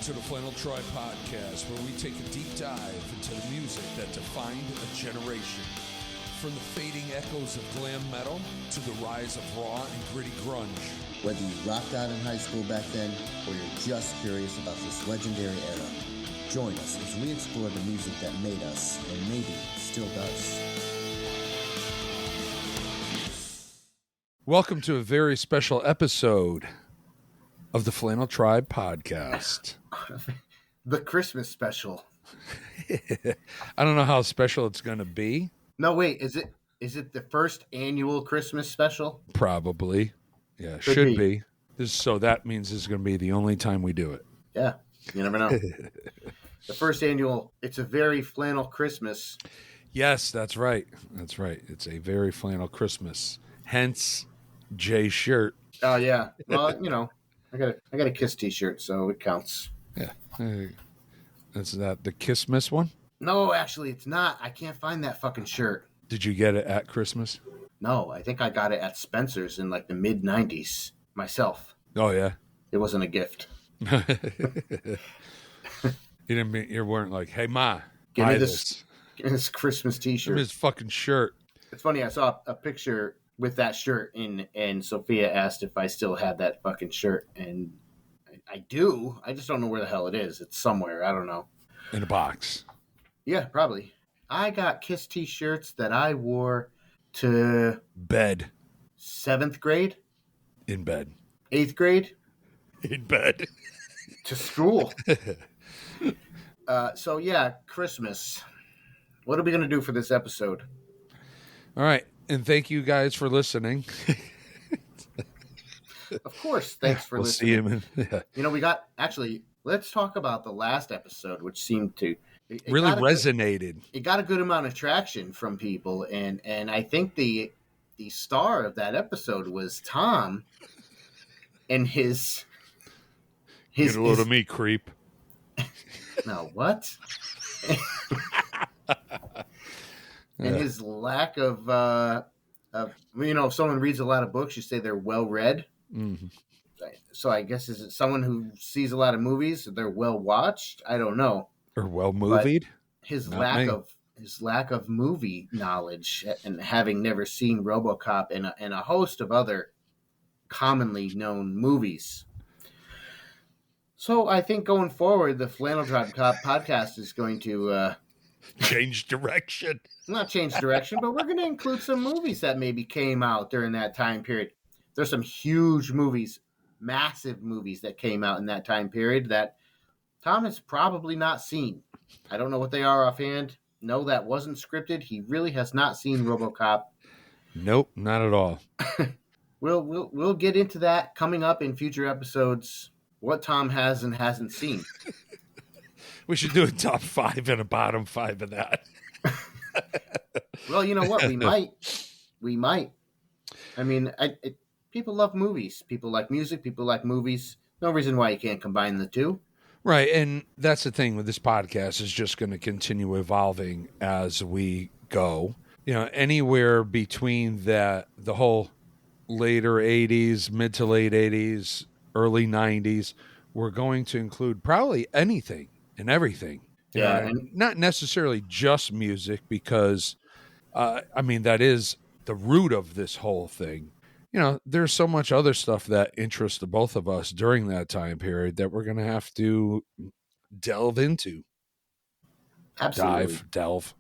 to the Flannel podcast, where we take a deep dive into the music that defined a generation. From the fading echoes of glam metal to the rise of raw and gritty grunge. Whether you rocked out in high school back then, or you're just curious about this legendary era, join us as we explore the music that made us, and maybe still does. Welcome to a very special episode of the Flannel Tribe podcast. The Christmas special. I don't know how special it's going to be. No, wait, is it the first annual Christmas special? Probably. Yeah, should be. So that means this is going to be the only time we do it. Yeah, you never know. The first annual, it's a very flannel Christmas. Yes, that's right. That's right. It's a very flannel Christmas. Hence, Jay's shirt. Oh, yeah. Well, you know, I got a Kiss t-shirt, so it counts. Yeah. That's that the Kissmas one? No, actually, it's not. I can't find that fucking shirt. Did you get it at Christmas? No, I think I got it at Spencer's in like the mid-90s myself. Oh, yeah? It wasn't a gift. You weren't like, hey, Ma, Give me buy this Christmas t-shirt. Give me this fucking shirt. It's funny, I saw a picture with that shirt and Sophia asked if I still had that fucking shirt, and I do. I just don't know where the hell it is. It's somewhere. I don't know. In a box. Yeah, probably. I got Kiss t-shirts that I wore to bed. 7th grade. In bed. 8th grade. In bed. To school. So yeah, Christmas. What are we going to do for this episode? All right. And thank you guys for listening. Of course. Thanks for listening. See you, man. You know, let's talk about the last episode, which seemed to really resonated. It got a good amount of traction from people, and I think the star of that episode was Tom and his Get a load of me, creep. No, what? And his lack of if someone reads a lot of books, you say they're well read. Mm-hmm. So I guess is it someone who sees a lot of movies? They're well watched. I don't know. Or well movied. His lack of movie knowledge and having never seen RoboCop and a host of other commonly known movies. So I think going forward, the Flannel Tribe podcast is going to change direction. Not change direction, but we're going to include some movies that maybe came out during that time period. There's some huge movies, massive movies that came out in that time period that Tom has probably not seen. I don't know what they are offhand. No, that wasn't scripted. He really has not seen RoboCop. Nope, not at all. We'll get into that coming up in future episodes. What Tom has and hasn't seen. We should do a top 5 and a bottom 5 of that. Well, you know what? We might. I mean, people love movies. People like music. People like movies. No reason why you can't combine the two. Right, and that's the thing with this podcast is just going to continue evolving as we go. You know, anywhere between the whole later 80s, mid to late 80s, early 90s, we're going to include probably anything and everything. Yeah, and not necessarily just music because, that is the root of this whole thing. You know, there's so much other stuff that interests the both of us during that time period that we're going to have to delve into. Absolutely. Delve.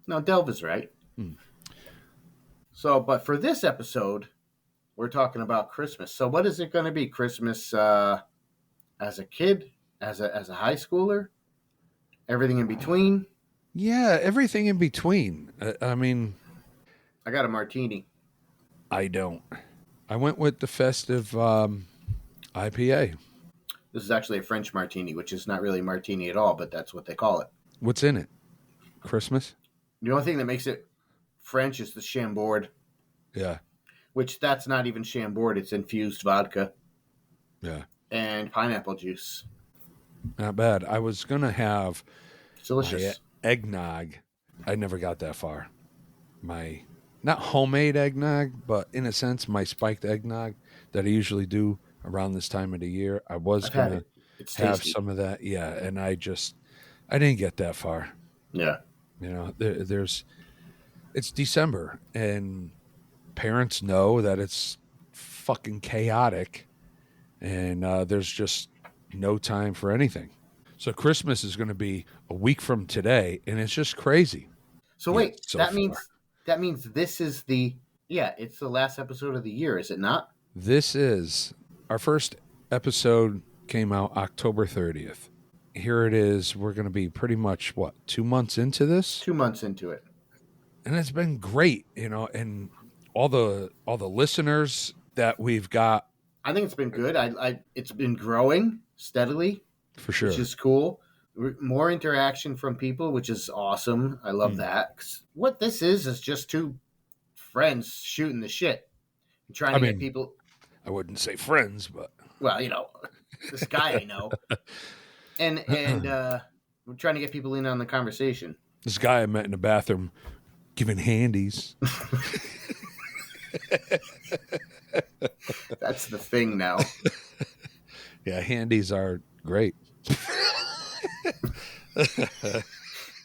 No, delve is right. So, but for this episode, we're talking about Christmas. So what is it going to be? Christmas as a kid, as a high schooler, everything in between? Yeah, everything in between. I got a martini. I don't. I went with the festive IPA. This is actually a French martini, which is not really martini at all, but that's what they call it. What's in it? Christmas? The only thing that makes it French is the Chambord. Yeah. Which that's not even Chambord. It's infused vodka. Yeah. And pineapple juice. Not bad. I was going to have it's delicious. Eggnog. I never got that far. Not homemade eggnog, but in a sense, my spiked eggnog that I usually do around this time of the year. I was going to It's have tasty. some of that. Yeah, and I didn't get that far. Yeah. You know, it's December, and parents know that it's fucking chaotic, and there's just no time for anything. So Christmas is going to be a week from today, and it's just crazy. So Yeah, wait, so far. that means this is it's the last episode of the year, is it not? This is our first episode came out October 30th. Here it is. We're going to be pretty much 2 months into this, 2 months into it. and it's been great, you know, and all the listeners that we've got I think it's been good. It's been growing steadily, for which sure. is cool. More interaction from people, which is awesome. I love that. 'Cause what this is just two friends shooting the shit, and trying I to get mean, people. I wouldn't say friends, but Well, this guy I know, and we're trying to get people in on the conversation. this guy I met in the bathroom giving handies. That's the thing now. Yeah, handies are great.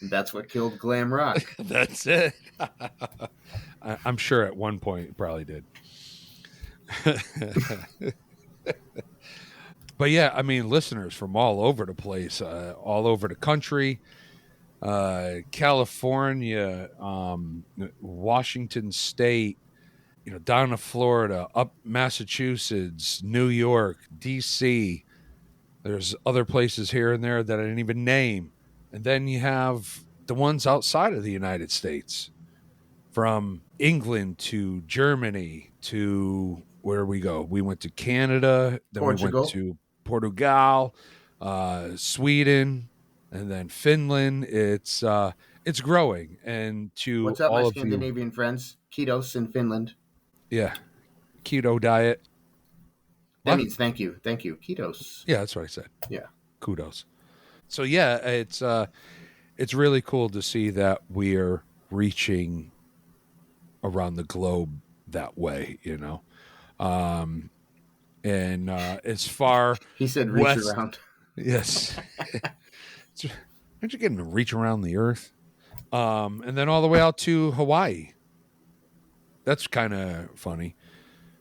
That's what killed glam rock. That's it. I'm sure at one point it probably did. But yeah, I mean, listeners from all over the place, all over the country, California, Washington State, down to Florida, up Massachusetts, New York, DC. There's other places here and there that I didn't even name. And then you have the ones outside of the United States, from England to Germany to where we go. We went to Canada, then we Portugal. went to Portugal, Sweden, and then Finland. It's growing, and to What's up, my all of you, Scandinavian friends? Ketos in Finland. yeah, keto diet. That What? means thank you. Thank you. Ketos. Yeah, that's what I said. Yeah. Kudos. So yeah, it's really cool to see that we're reaching around the globe that way, and as far He said reach west, around. yes, aren't you getting to reach around the earth? And then all the way out to Hawaii. That's kind of funny.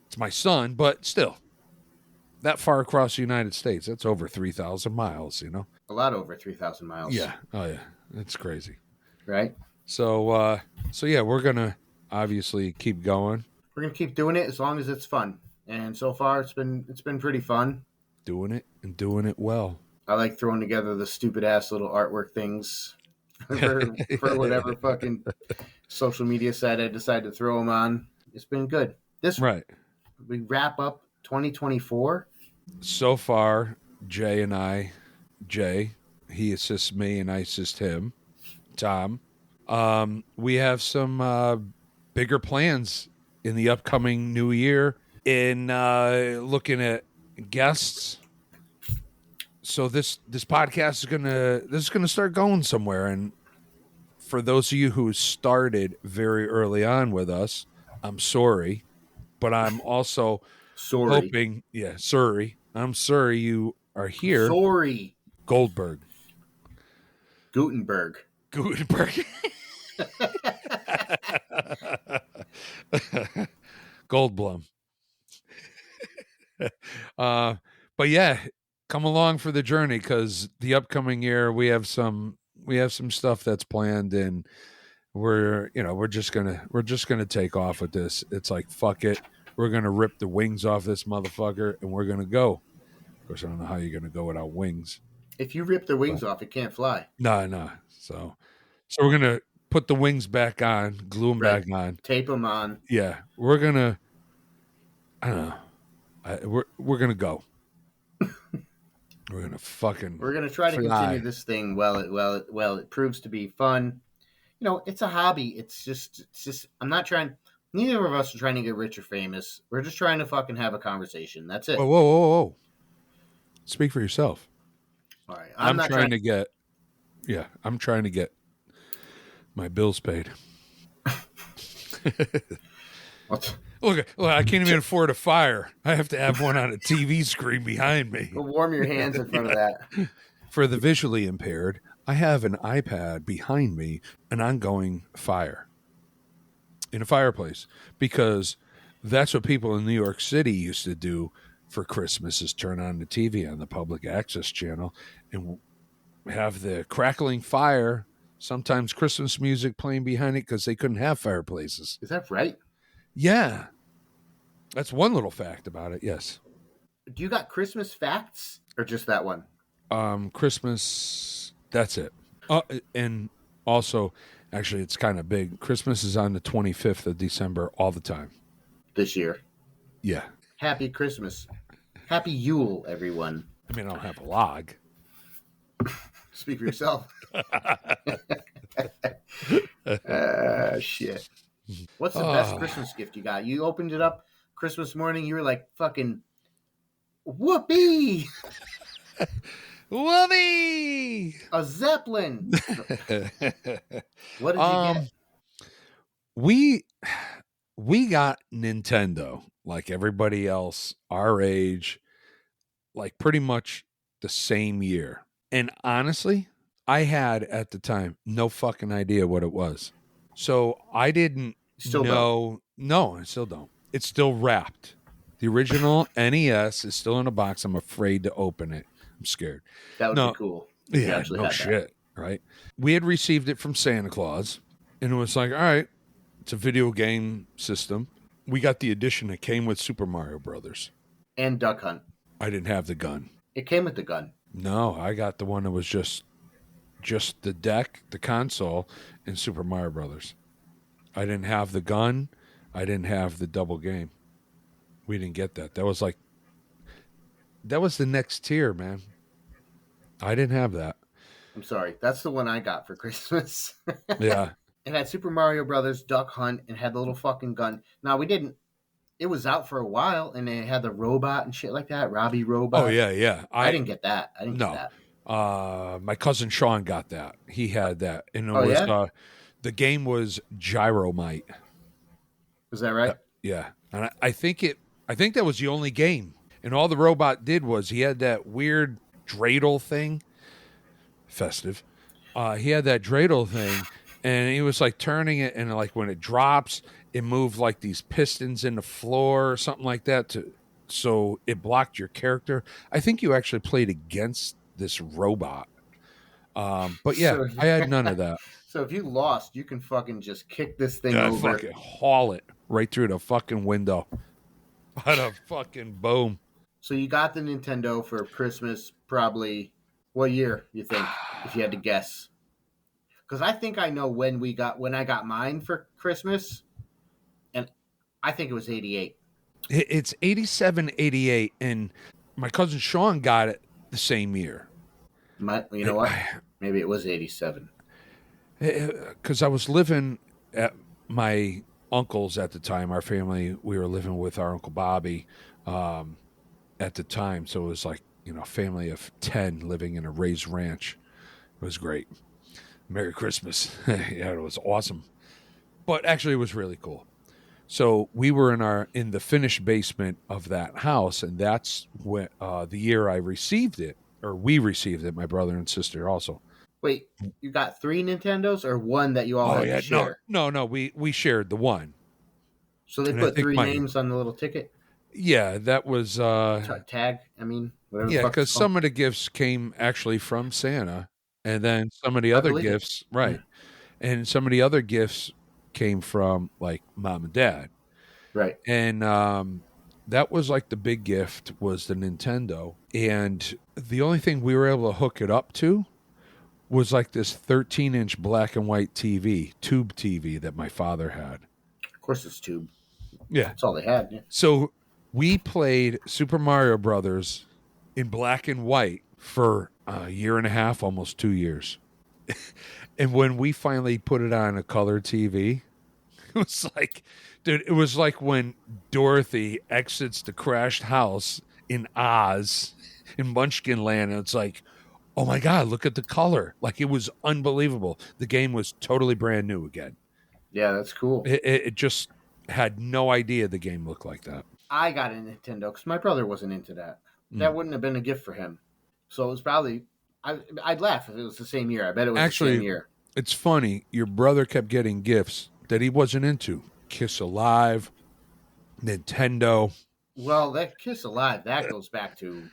It's my son, but still, that far across the United States, that's over 3,000 miles, A lot over 3,000 miles. Yeah. Oh yeah. It's crazy. Right? So yeah, we're going to obviously keep going. We're going to keep doing it as long as it's fun. And so far it's been pretty fun. Doing it and doing it well. I like throwing together the stupid ass little artwork things for whatever fucking social media site I decide to throw them on. It's been good. Right. We wrap up 2024. So far, Jay, he assists me and I assist him, Tom. We have some bigger plans in the upcoming new year in looking at guests. So this podcast is gonna start going somewhere. And for those of you who started very early on with us, I'm sorry, but I'm also hoping. Yeah, sorry. I'm sorry you are here. Sorry. Gutenberg. Goldblum. But yeah, come along for the journey, because the upcoming year we have some stuff that's planned, and we're just gonna take off with this. It's like, fuck it, we're gonna rip the wings off this motherfucker and we're gonna go. Of course, I don't know how you're gonna go without wings. If you rip the wings off, it can't fly. No. So we're gonna put the wings back on, glue them back on, tape them on. Yeah, we're gonna. I don't know. We're gonna go. We're gonna fucking. We're gonna try to continue this thing. It proves to be fun. It's a hobby. It's just. I'm not trying. Neither of us are trying to get rich or famous. We're just trying to fucking have a conversation. That's it. Whoa. Speak for yourself. All right. I'm trying to get. Yeah, I'm trying to get my bills paid. Look, I can't even afford a fire. I have to have one on a TV screen behind me. Go warm your hands in front of that. For the visually impaired, I have an iPad behind me, an ongoing fire in a fireplace, because that's what people in New York City used to do for Christmas, is turn on the TV on the public access channel and have the crackling fire, sometimes Christmas music playing behind it because they couldn't have fireplaces. Is that right? Yeah. That's one little fact about it, yes. Do you got Christmas facts or just that one? Christmas, that's it. And also, actually, it's kind of big. Christmas is on the 25th of December all the time. This year. Yeah. Happy Christmas. Happy Yule, everyone. I mean, I don't have a log. Speak for yourself. Shit. What's the best Christmas gift you got? You opened it up Christmas morning. You were like, fucking, whoopee! Whoopee! A Zeppelin. What did you get? We got Nintendo, like everybody else our age, like pretty much the same year. And honestly, I had at the time no fucking idea what it was. So I didn't Still know. No, I still don't. It's still wrapped. The original NES is still in a box. I'm afraid to open it. I'm scared. That would No. be cool. if you Yeah, actually no had that. shit, right? We had received it from Santa Claus, and it was like, all right, it's a video game system. We got the edition that came with Super Mario Brothers. And Duck Hunt. I didn't have the gun. It came with the gun. No, I got the one that was just the deck, the console, and Super Mario Brothers. I didn't have the gun. I didn't have the double game. We didn't get that. That was the next tier, man. I didn't have that. I'm sorry. That's the one I got for Christmas. Yeah. It had Super Mario Brothers, Duck Hunt, and had the little fucking gun. Now, we didn't. It was out for a while, and it had the robot and shit like that. Robbie Robot. Oh, yeah. I didn't get that. I didn't No. get that. My cousin Sean got that. He had that. And it Oh, was yeah? the game was Gyromite. Was that right? Yeah. And I think that was the only game. And all the robot did was he had that weird dreidel thing. Festive. He had that dreidel thing, and he was like turning it, and like when it drops, it moved like these pistons in the floor or something like that so it blocked your character. I think you actually played against this robot. But yeah, I had none of that. So if you lost, you can fucking just kick this thing Yeah, over. fucking haul it right through the fucking window. What a fucking boom. So you got the Nintendo for Christmas, probably. What year you think, if you had to guess? Because I think I know when I got mine for Christmas, and I think it was 88. It's 87, 88, and my cousin Sean got it the same year. You know what? Maybe it was 87. Because I was living at my uncle's at the time. Our family, we were living with our Uncle Bobby at the time. So it was like, a family of 10 living in a raised ranch. It was great. Merry Christmas. Yeah, it was awesome. But actually, it was really cool. So we were in the finished basement of that house, and that's when the year I received it, or we received it, my brother and sister also. Wait, you got 3 Nintendos or one that you all had to share? No, we shared the one. So they And put 3 names on the little ticket? Yeah, that was Tag, I mean, whatever. yeah, because some of the gifts came actually from Santa, and then some of the other gifts, right? Yeah. And some of the other gifts came from like mom and dad, right? And that was like the big gift was the Nintendo, and the only thing we were able to hook it up to was like this 13-inch black and white TV, tube TV that my father had. Of course, it's tube. Yeah, that's all they had. Yeah. So we played Super Mario Brothers in black and white for a year and a half, almost 2 years. And when we finally put it on a color TV, it was like, dude, it was like when Dorothy exits the crashed house in Oz, in Munchkin Land, and it's like, oh my God, look at the color. Like, it was unbelievable. The game was totally brand new again. Yeah, that's cool. It just, Had no idea the game looked like that. I got a Nintendo because my brother wasn't into that. Mm. That wouldn't have been a gift for him. So it was probably I'd laugh if it was the same year. I bet it was the same Actually, year. it's funny. Your brother kept getting gifts that he wasn't into. Kiss Alive, Nintendo. Well, that Kiss Alive that goes back to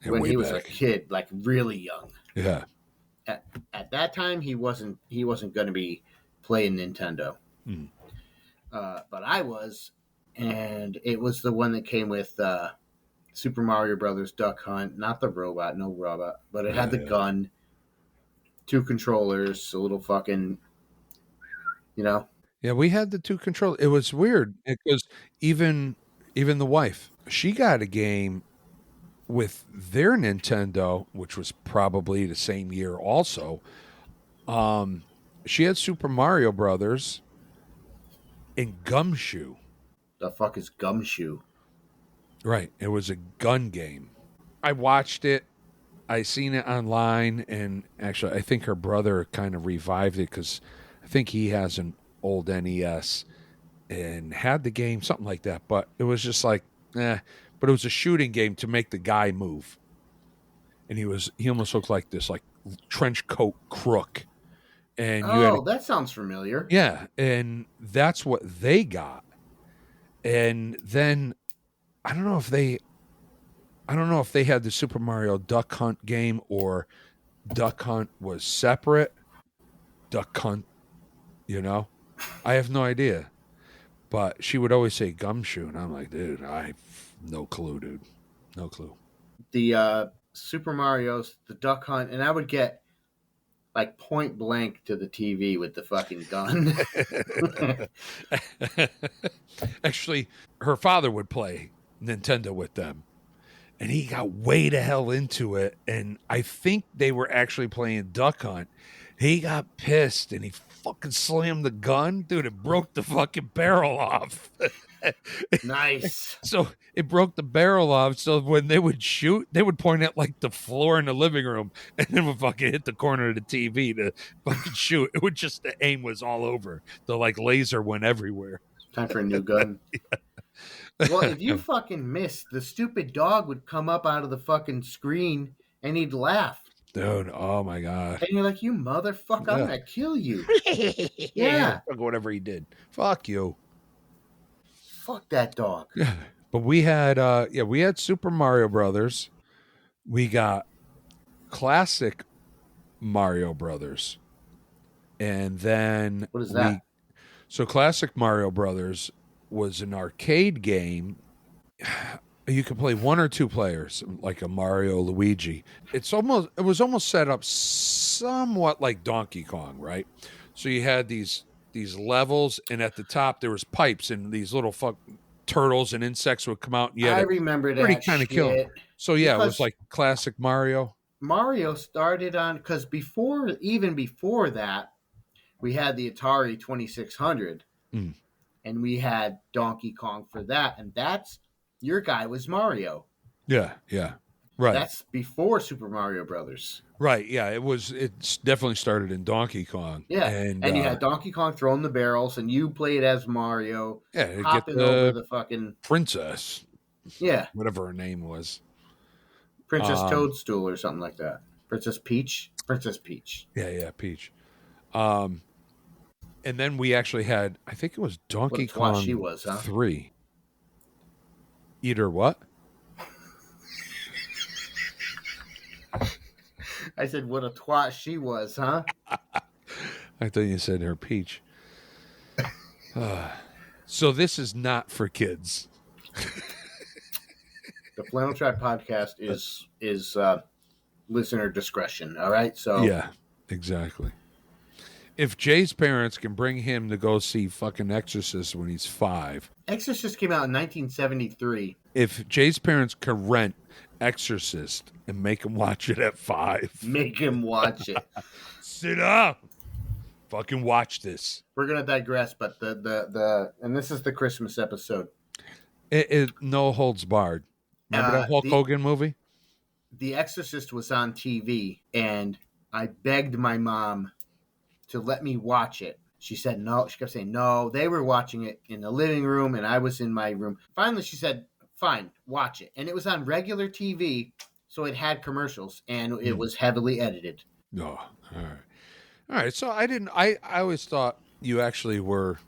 Yeah, when way he was a back. kid, like really young. Yeah. At that time, he wasn't going to be playing Nintendo, Mm. but I was, and it was the one that came with Super Mario Brothers Duck Hunt, not the robot, no robot, but it had the gun, 2 controllers, a little fucking, you know. Yeah, we had the 2 controllers. It was weird because even the wife, she got a game with their Nintendo, which was probably the same year also. She had Super Mario Brothers and Gumshoe. The fuck is Gumshoe? Right. It was a gun game. I watched it. I seen it online, and actually, I think her brother kind of revived it because I think he has an old NES and had the game, something like that. But it was just like, eh. But it was a shooting game to make the guy move, and he almost looked like this like trench coat crook, and you had That sounds familiar. yeah, and that's what they got, and then I don't know if they had the Super Mario Duck Hunt game or Duck Hunt was separate. Duck Hunt, I have no idea. But she would always say Gumshoe, and I'm like, dude, I have no clue, dude. No clue. The Super Mario's, the Duck Hunt, and I would get like point blank to the TV with the fucking gun. Actually, her father would play Nintendo with them, and he got way the hell into it. And I think they were actually playing Duck Hunt. He got pissed, and he fucking slammed the gun. Dude, it broke the fucking barrel off. Nice. So it broke the barrel off. So when they would shoot, they would point at like the floor in the living room and then would fucking hit the corner of the TV to fucking shoot. It would just, the aim was all over. The like laser went everywhere. Time for a new gun. Well, if you fucking missed, the stupid dog would come up out of the fucking screen and he'd laugh. Dude, oh my God. And you're like, you motherfucker, I'm going to kill you. Yeah. Whatever he did. Fuck you. Fuck that dog. Yeah. But we had Super Mario Brothers. We got classic Mario Brothers. And then What is that? So classic Mario Brothers was an arcade game. You could play 1 or 2 players, like a Mario, Luigi. It was almost set up somewhat like Donkey Kong, right? So you had these levels, and at the top there was pipes, and these little turtles and insects would come out. And you had I remember pretty that kind of kill 'em. So yeah, it was like classic Mario. Mario started on, because even before that, we had the Atari 2600, and we had Donkey Kong for that, and your guy was Mario. Yeah, right. That's before Super Mario Brothers. Right, yeah, it definitely started in Donkey Kong. Yeah, and you had Donkey Kong throwing the barrels, and you played as Mario, hopping over the fucking princess. Yeah, whatever her name was, Princess Toadstool or something like that. Princess Peach. Yeah, Peach. And then we actually had, I think it was Donkey Kong she was, huh? 3. Eat her what? I said, what a twat she was, huh? I thought you said her Peach. So this is not for kids. The Flannel Tribe podcast is listener discretion, all right? So yeah, exactly. If Jay's parents can bring him to go see fucking Exorcist when he's 5. Exorcist came out in 1973. If Jay's parents can rent Exorcist and make him watch it at 5. Make him watch it. Sit up. Fucking watch this. We're going to digress, but and this is the Christmas episode. It no holds barred. Remember that Hulk Hogan movie? The Exorcist was on TV, and I begged my mom to let me watch it. She said no. She kept saying no. They were watching it in the living room, and I was in my room. Finally, she said, "Fine, watch it." And it was on regular TV, so it had commercials, and it was heavily edited. Oh, all right. All right. So I always thought you actually were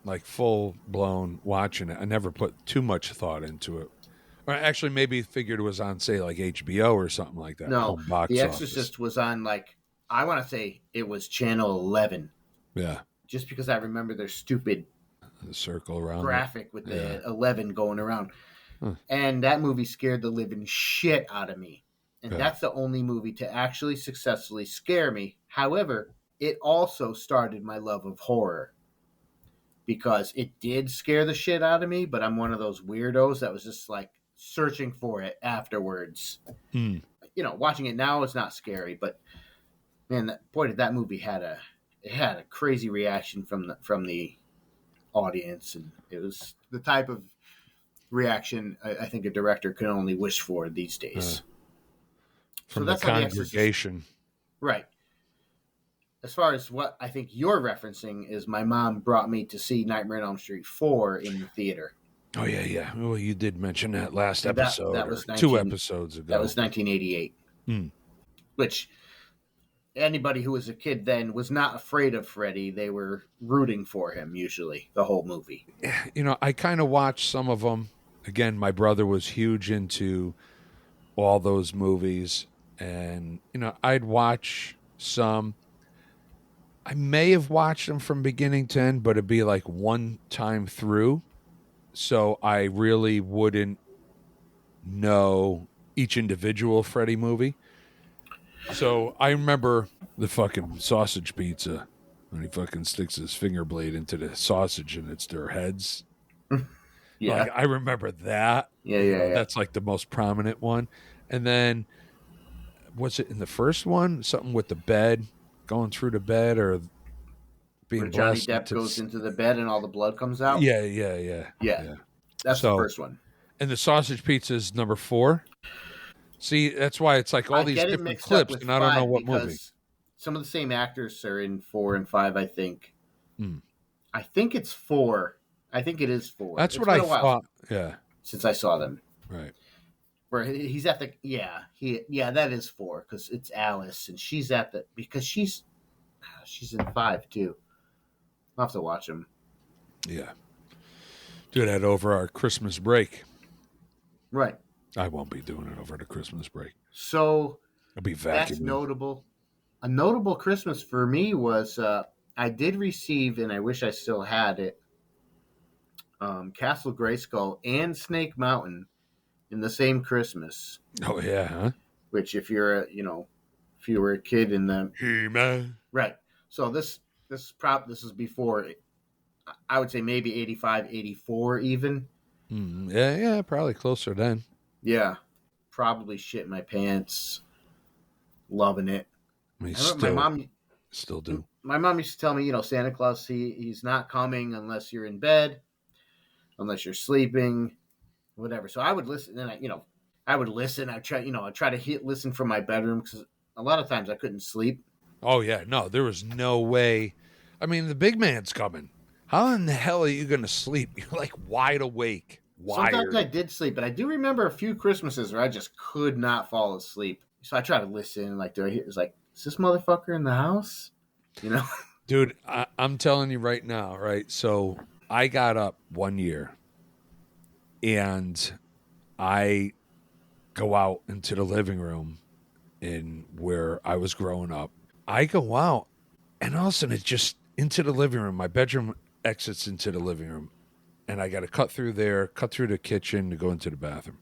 like full blown watching it. I never put too much thought into it. Or actually, maybe figured it was on, say, like HBO or something like that. No, Home box The office. Exorcist was on, like, I want to say it was channel 11, Yeah. just because I remember their stupid The circle around graphic with the 11 going around. Huh. And that movie scared the living shit out of me. And Yeah. that's the only movie to actually successfully scare me. However, it also started my love of horror, because it did scare the shit out of me, but I'm one of those weirdos that was just like searching for it afterwards. Hmm. You know, watching it now is not scary, but man, that movie had a crazy reaction from the audience, and it was the type of reaction I think a director can only wish for these days. From So the that's how The Exorcist, congregation. right? As far as what I think you're referencing is, my mom brought me to see Nightmare on Elm Street 4 in the theater. Oh, yeah, yeah. Well, you did mention that last And episode, that was 2 episodes ago. That was 1988, which anybody who was a kid then was not afraid of Freddy. They were rooting for him, usually, the whole movie. You know, I kind of watched some of them. Again, my brother was huge into all those movies. And, you know, I'd watch some. I may have watched them from beginning to end, but it'd be like one time through. So I really wouldn't know each individual Freddy movie. So I remember the fucking sausage pizza when he fucking sticks his finger blade into the sausage and it's their heads. Yeah. Like, I remember that. Yeah. That's like the most prominent one. And then, was it in the first one? Something with the bed, going through the bed, or being Where Johnny blessed Depp goes into the bed and all the blood comes out. Yeah. That's the first one. And the sausage pizza is number 4. See, that's why it's like all these different clips, and I don't know what movie. Some of the same actors are in 4 and 5, I think. I think it's 4. I think it is 4. That's what I thought. Yeah. Since I saw them. Right. Where he's at the that is 4, because it's Alice, and she's at the, because she's in 5 too. I'll have to watch them. Yeah. Do that over our Christmas break. Right. I won't be doing it over the Christmas break. So I'll be vacuuming. That's notable. A notable Christmas for me was I did receive, and I wish I still had it, Castle Grayskull and Snake Mountain in the same Christmas. Oh yeah, huh? Which, if you were a kid in the He-Man. Right. So this is before, I would say maybe 85, 84 even. Yeah, probably closer then. Yeah. Probably shit my pants. Loving it. I mean, my mom still do. My mom used to tell me, Santa Claus, he's not coming unless you're in bed, unless you're sleeping, whatever. So I would listen, and I would listen. I'd try to listen from my bedroom, because a lot of times I couldn't sleep. Oh yeah, no, there was no way. I mean, the big man's coming. How in the hell are you going to sleep? You're like wide awake, wired. Sometimes I did sleep, but I do remember a few Christmases where I just could not fall asleep. So I try to listen. Like, do I hear? It's like, is this motherfucker in the house? Dude, I'm telling you right now, right? So I got up one year, and I go out into the living room in where I was growing up. I go out, and all of a sudden it's just into the living room. My bedroom exits into the living room, and I got to cut through the kitchen to go into the bathroom.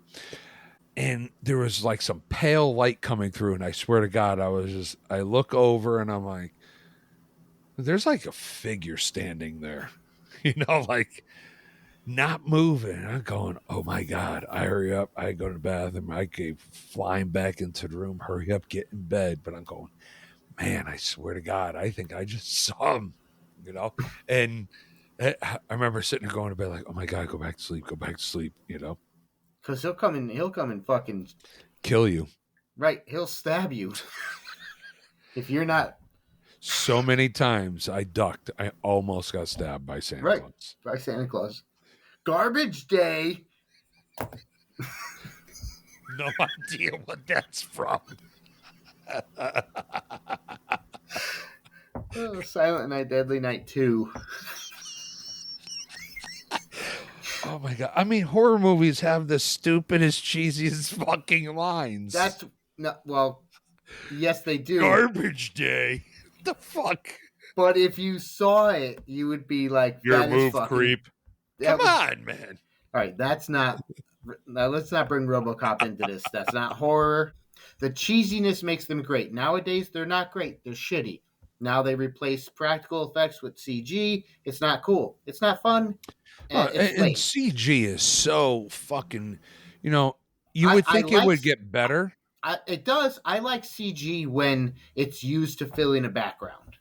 And there was like some pale light coming through, and I swear to God, I look over, and I'm like, there's like a figure standing there, like not moving. I'm going, oh my God, I hurry up. I go to the bathroom. I came flying back into the room, hurry up, get in bed. But I'm going, man, I swear to God, I think I just saw him, and I remember sitting there going to bed like, oh my God, go back to sleep, Because he'll come and fucking kill you. Right, he'll stab you if you're not So many times I ducked. I almost got stabbed by Santa Right. Claus. By Santa Claus. Garbage Day. No idea what that's from. Oh, Silent Night, Deadly Night 2. Oh my god! I mean, horror movies have the stupidest, cheesiest fucking lines. That's no, well, yes, they do. Garbage Day. The fuck? But if you saw it, you would be like, Your "That move, is fucking creep." that Come was, on, man. All right, that's not. Now let's not bring RoboCop into this. That's not horror. The cheesiness makes them great. Nowadays, they're not great. They're shitty. Now they replace practical effects with CG. It's not cool. It's not fun. And it's And lame. CG is so fucking. You would think it would get better. It does. I like CG when it's used to fill in a background.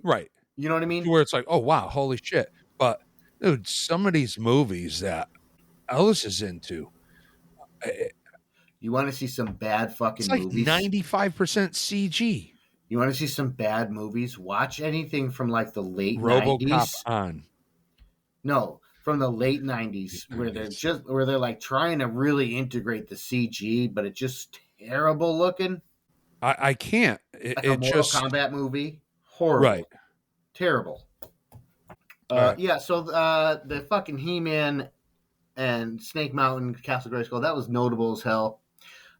Right. You know what I mean? Where it's like, oh, wow, holy shit. But, dude, some of these movies that Ellis is into, You want to see some bad fucking it's like movies? 95% CG. You want to see some bad movies? Watch anything from like the late RoboCop 90s. on. No, from the late 90s where they're like trying to really integrate the CG, but it's just terrible looking. I can't. Like a Mortal Kombat movie. Horrible. Right. Terrible. Right. Yeah, so the fucking He-Man and Snake Mountain Castle Grayskull, that was notable as hell.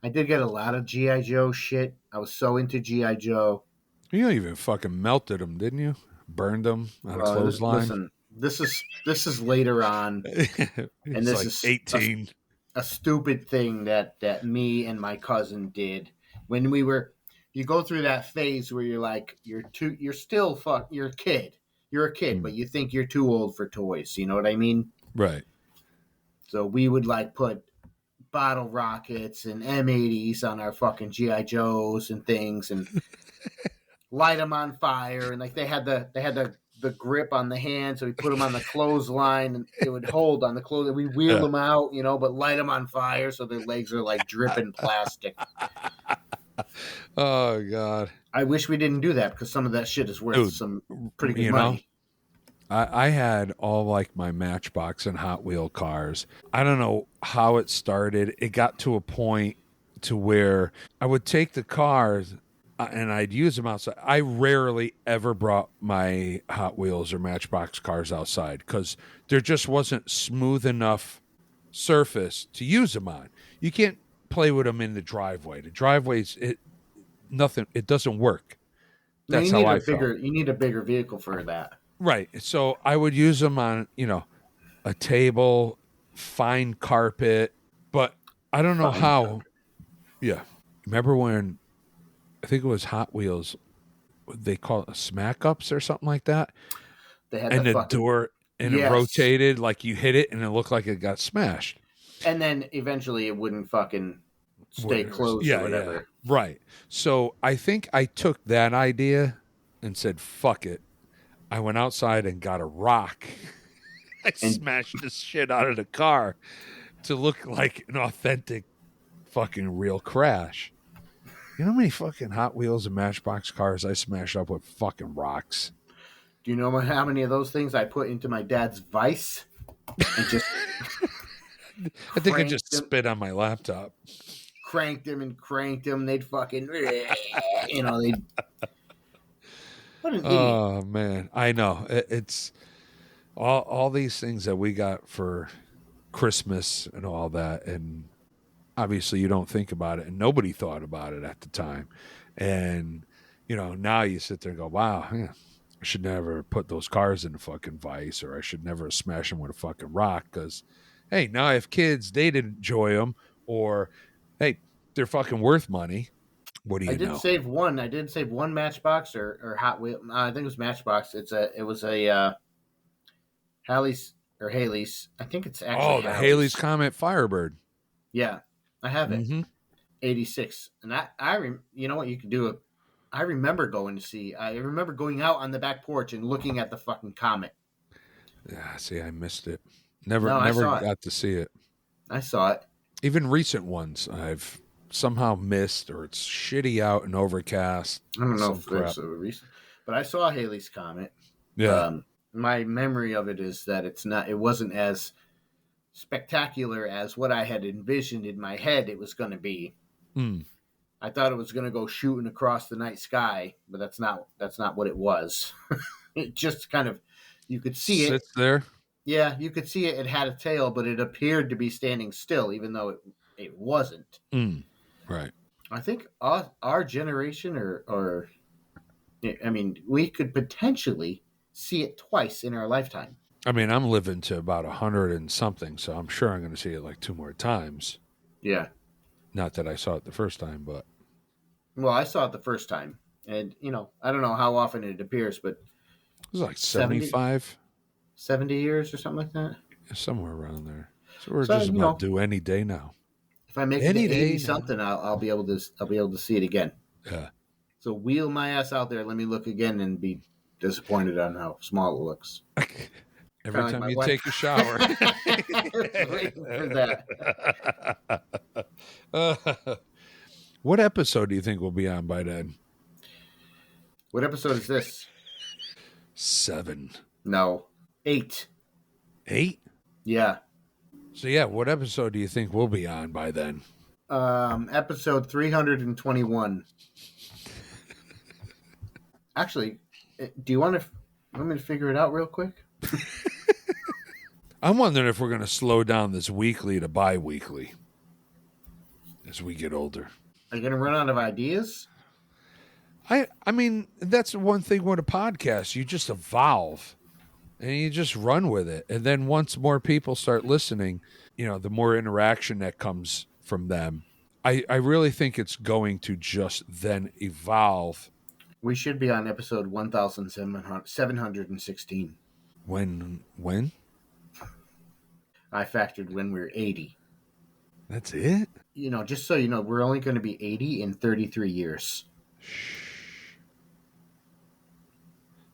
I did get a lot of G.I. Joe shit. I was so into G.I. Joe. You even fucking melted them, didn't you? Burned them on a clothesline. Listen, this is later on, and this like is 18. A stupid thing that me and my cousin did when we were. You go through that phase where you're like you're a kid, but you think you're too old for toys. You know what I mean? Right. So we would like put bottle rockets and M80s on our fucking GI Joes and things, and light them on fire. And like they had the grip on the hand, so we put them on the clothesline, and it would hold on the clothes. We wheel them out, but light them on fire so their legs are like dripping plastic. Oh God! I wish we didn't do that because some of that shit is worth some pretty good money. I had all like my Matchbox and Hot Wheel cars. I don't know how it started. It got to a point to where I would take the cars and I'd use them outside. I rarely ever brought my Hot Wheels or Matchbox cars outside because there just wasn't smooth enough surface to use them on. You can't play with them in the driveway. The driveways, it doesn't work. That's how I felt. You need a bigger vehicle for that. Right. So I would use them on, a table, fine carpet, but I don't know how. Carpet. Yeah. Remember when I think it was Hot Wheels, they call it smack ups or something like that? They had and the door, and it rotated like you hit it and it looked like it got smashed. And then eventually it wouldn't fucking stay closed or whatever. Yeah. Right. So I think I took that idea and said, fuck it. I went outside and got a rock. I smashed the shit out of the car to look like an authentic fucking real crash. You know how many fucking Hot Wheels and Matchbox cars I smashed up with fucking rocks? Do you know how many of those things I put into my dad's Vice? And just I think I just spit on my laptop. Cranked them. They'd fucking, they'd... What an idiot. Oh man, I know. It's all these things that we got for Christmas and all that, and obviously you don't think about it, and nobody thought about it at the time. And now you sit there and go, "Wow, I should never put those cars in a fucking Vice, or I should never smash them with a fucking rock." Because hey, now I have kids, they'd enjoy them, or hey, they're fucking worth money. What do you know? I did save one Matchbox or Hot Wheel. I think it was Matchbox. It was a Halley's or Haley's. I think it's actually the Haley's Comet Firebird. Yeah, I have it. 86, and you know what you could do? I remember going out on the back porch and looking at the fucking Comet. Yeah, see, I missed it. Never got to see it. I saw it. Even recent ones, I've somehow missed, or it's shitty out and overcast. I don't know Some if crap. it's a recent, but I saw Halley's Comet. Yeah. My memory of it is that it wasn't as spectacular as what I had envisioned in my head it was going to be. Mm. I thought it was going to go shooting across the night sky, but that's not what it was. It just kind of, you could see it. Sits there. Yeah, you could see it. It had a tail, but it appeared to be standing still, even though it wasn't. Mm. Right. I think our generation, or I mean, we could potentially see it twice in our lifetime. I mean, I'm living to about 100 and something, so I'm sure I'm going to see it like 2 more times. Yeah. Not that I saw it the first time, but Well, I saw it the first time, and I don't know how often it appears, but it was like 75, 70 years or something like that. somewhere around there. So we're So, just about due any day now. If I make Any it to day 80 now. something, I'll be able to see it again. Yeah. So wheel my ass out there. Let me look again and be disappointed on how small it looks. Every Kinda like time my you wife. take a shower. I was waiting for that. What episode do you think we'll be on by then? What episode is this? 7. No, 8. 8? Yeah. So yeah, what episode do you think we'll be on by then? Episode 321. Actually, do you want me to figure it out real quick? I'm wondering if we're going to slow down this weekly to bi-weekly as we get older. Are you going to run out of ideas? I mean, that's one thing with a podcast. You just evolve and you just run with it. And then once more people start listening, the more interaction that comes from them. I really think it's going to just then evolve. We should be on episode 1716. When? I factored when we're 80. That's it? Just so you know, we're only going to be 80 in 33 years.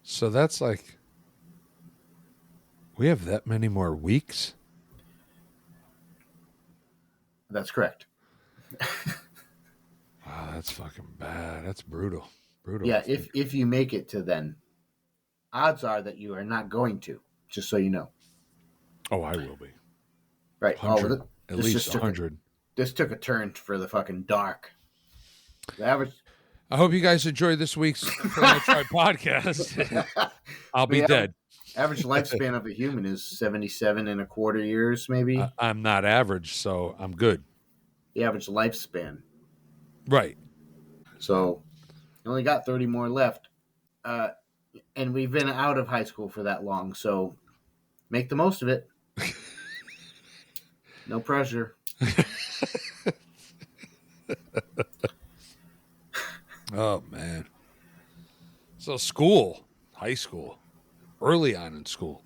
So that's like, we have that many more weeks? That's correct. Wow, that's fucking bad. That's brutal. Yeah, if you make it to then, odds are that you are not going to, just so you know. Oh, I will be. Right. 100. At least 100. This took a turn for the fucking dark. The average. I hope you guys enjoyed this week's Flannel podcast. I'll be dead. Average lifespan of a human is 77 and a quarter years, maybe. I'm not average, so I'm good. The average lifespan. Right. So, you only got 30 more left. And we've been out of high school for that long, so make the most of it. No pressure. Oh, man. So high school, early on in school.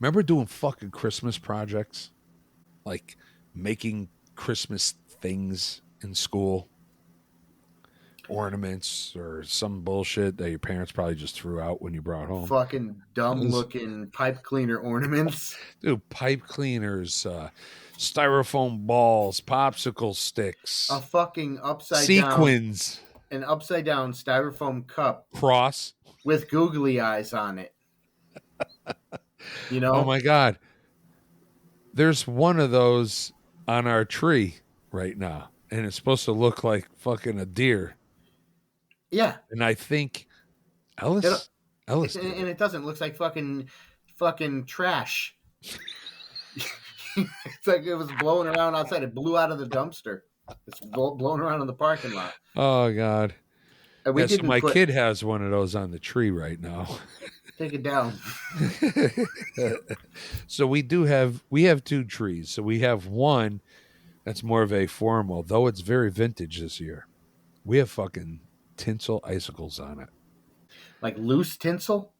Remember doing fucking Christmas projects? Like making Christmas things in school? Ornaments or some bullshit that your parents probably just threw out when you brought home. Fucking dumb-looking pipe cleaner ornaments. Dude, pipe cleaners, styrofoam balls, popsicle sticks, A fucking sequins, an upside-down styrofoam cup cross with googly eyes on it. Oh my God. There's one of those on our tree right now, and it's supposed to look like fucking a deer. Yeah. And I think Ellis did and it doesn't. It looks like fucking trash. It's like it was blowing around outside. It blew out of the dumpster. It's blowing around in the parking lot. Oh, God. And So my kid has one of those on the tree right now. Take it down. So we have 2 trees. So we have one that's more of a formal, though it's very vintage this year. We have fucking tinsel icicles on it. Like loose tinsel?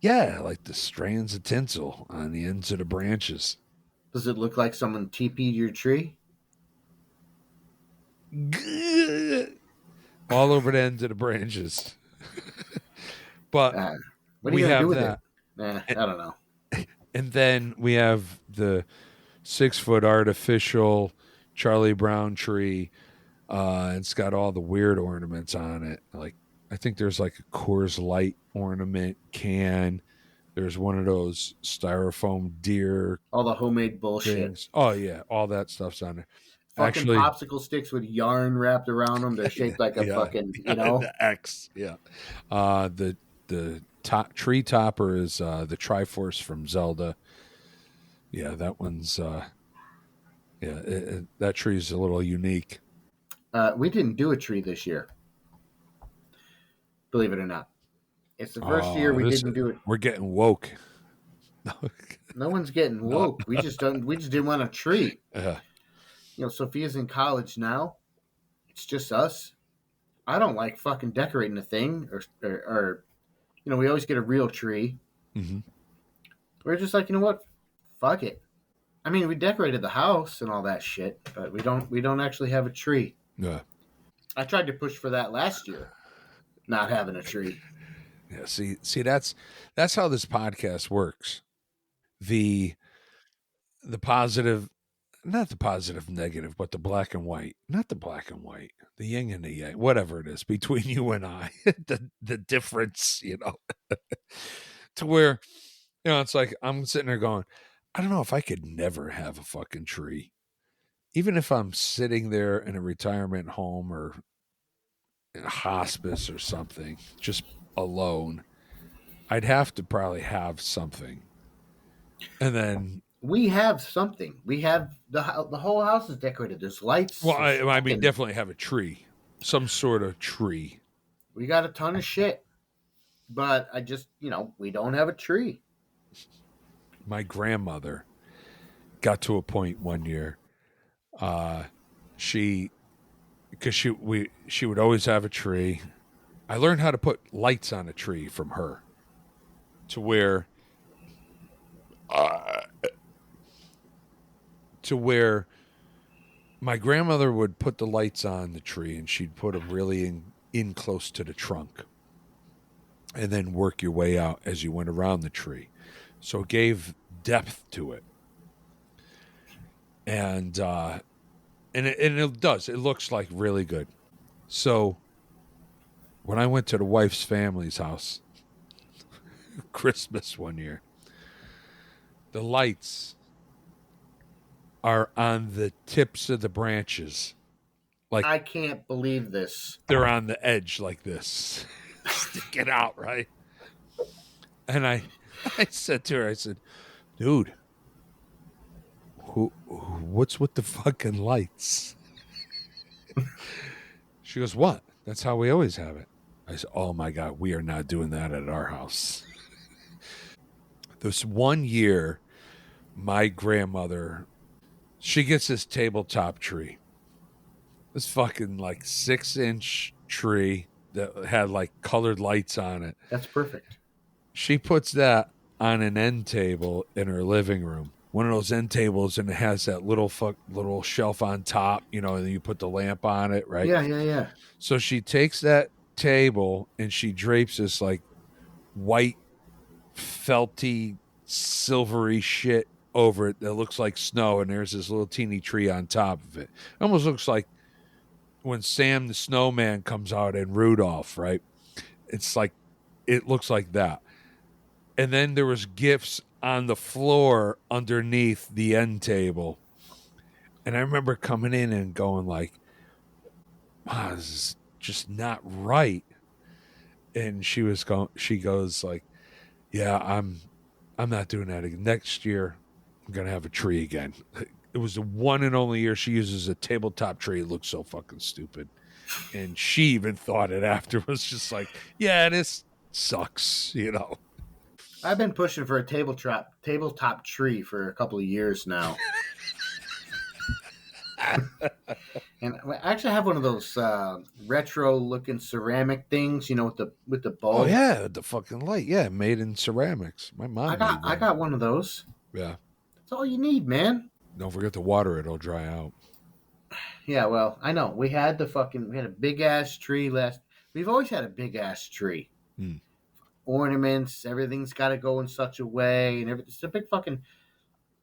Yeah, like the strands of tinsel on the ends of the branches. Does it look like someone TP'd your tree? All over the ends of the branches. But what are you gonna do with that. it? I don't know. And then we have the 6-foot artificial Charlie Brown tree It's got all the weird ornaments on it. Like, I think there's like a Coors Light ornament can. There's one of those styrofoam deer All the homemade bullshit. things. Oh yeah, all that stuff's on there. Fucking Actually, popsicle sticks with yarn wrapped around them. They're shaped like a yeah, fucking, the X. Yeah. The tree topper is the Triforce from Zelda. Yeah, that one's that tree's a little unique. We didn't do a tree this year, believe it or not. It's the first year Oh, we this didn't do it. we're getting woke. No one's getting No. woke. We just don't. We just didn't want a tree. Uh, Sophia's in college now. It's just us. I don't like fucking decorating a thing, or we always get a real tree. mhm. We're just like, you know what? Fuck it. I mean, we decorated the house and all that shit, but we don't actually have a tree. Yeah. I tried to push for that last year, not having a tree. Yeah. See, that's how this podcast works. The positive, not the positive negative, but the black and white, not the black and white, the yin and the yang, whatever it is between you and I, the difference, to where, it's like I'm sitting there going, I don't know if I could never have a fucking tree, even if I'm sitting there in a retirement home or in a hospice or something, just alone. I'd have to probably have something, and then We have something. We have the whole house is decorated. There's lights. well, there's I mean, fucking- definitely have a tree, some sort of tree. we got a ton of shit, but I just we don't have a tree. My grandmother got to a point one year, she because she would always have a tree. I learned how to put lights on a tree from her, to where uh, my grandmother would put the lights on the tree and she'd put them really in close to the trunk, and then work your way out as you went around the tree. So it gave depth to it. And it does. It looks like really good. So when I went to the wife's family's house Christmas one year, the lights are on the tips of the branches. Like, I can't believe this. they're on the edge like this, sticking out, right? And I said to her, I said, dude, what's with the fucking lights? She goes, what? That's how we always have it. I said, oh my God, we are not doing that at our house. This one year, my grandmother, she gets this tabletop tree. This fucking like 6-inch tree that had like colored lights on it. That's perfect. She puts that on an end table in her living room. One of those end tables, and it has that little shelf on top, and then you put the lamp on it, right? Yeah. So she takes that table and she drapes this like white, felty, silvery shit over it that looks like snow, and there's this little teeny tree on top of it. It almost looks like when Sam the Snowman comes out in Rudolph, right? It's like, it looks like that. And then there was gifts on the floor underneath the end table. And I remember coming in and going like, wow, this is just not right. And she goes like, yeah, I'm not doing that again. Next year, I'm going to have a tree again. It was the one and only year she uses a tabletop tree. It looks so fucking stupid. And she even thought it afterwards, just like, yeah, this sucks, I've been pushing for a tabletop tree for a couple of years now. And I actually have one of those retro looking ceramic things, with the bulb. Oh yeah, the fucking light. Yeah, made in ceramics. My mom made one. I got one of those. Yeah. That's all you need, man. Don't forget to water it, it'll dry out. Yeah, well, I know. We had a big ass tree we've always had a big ass tree. Hmm. Ornaments, everything's got to go in such a way, and everything. It's a big fucking.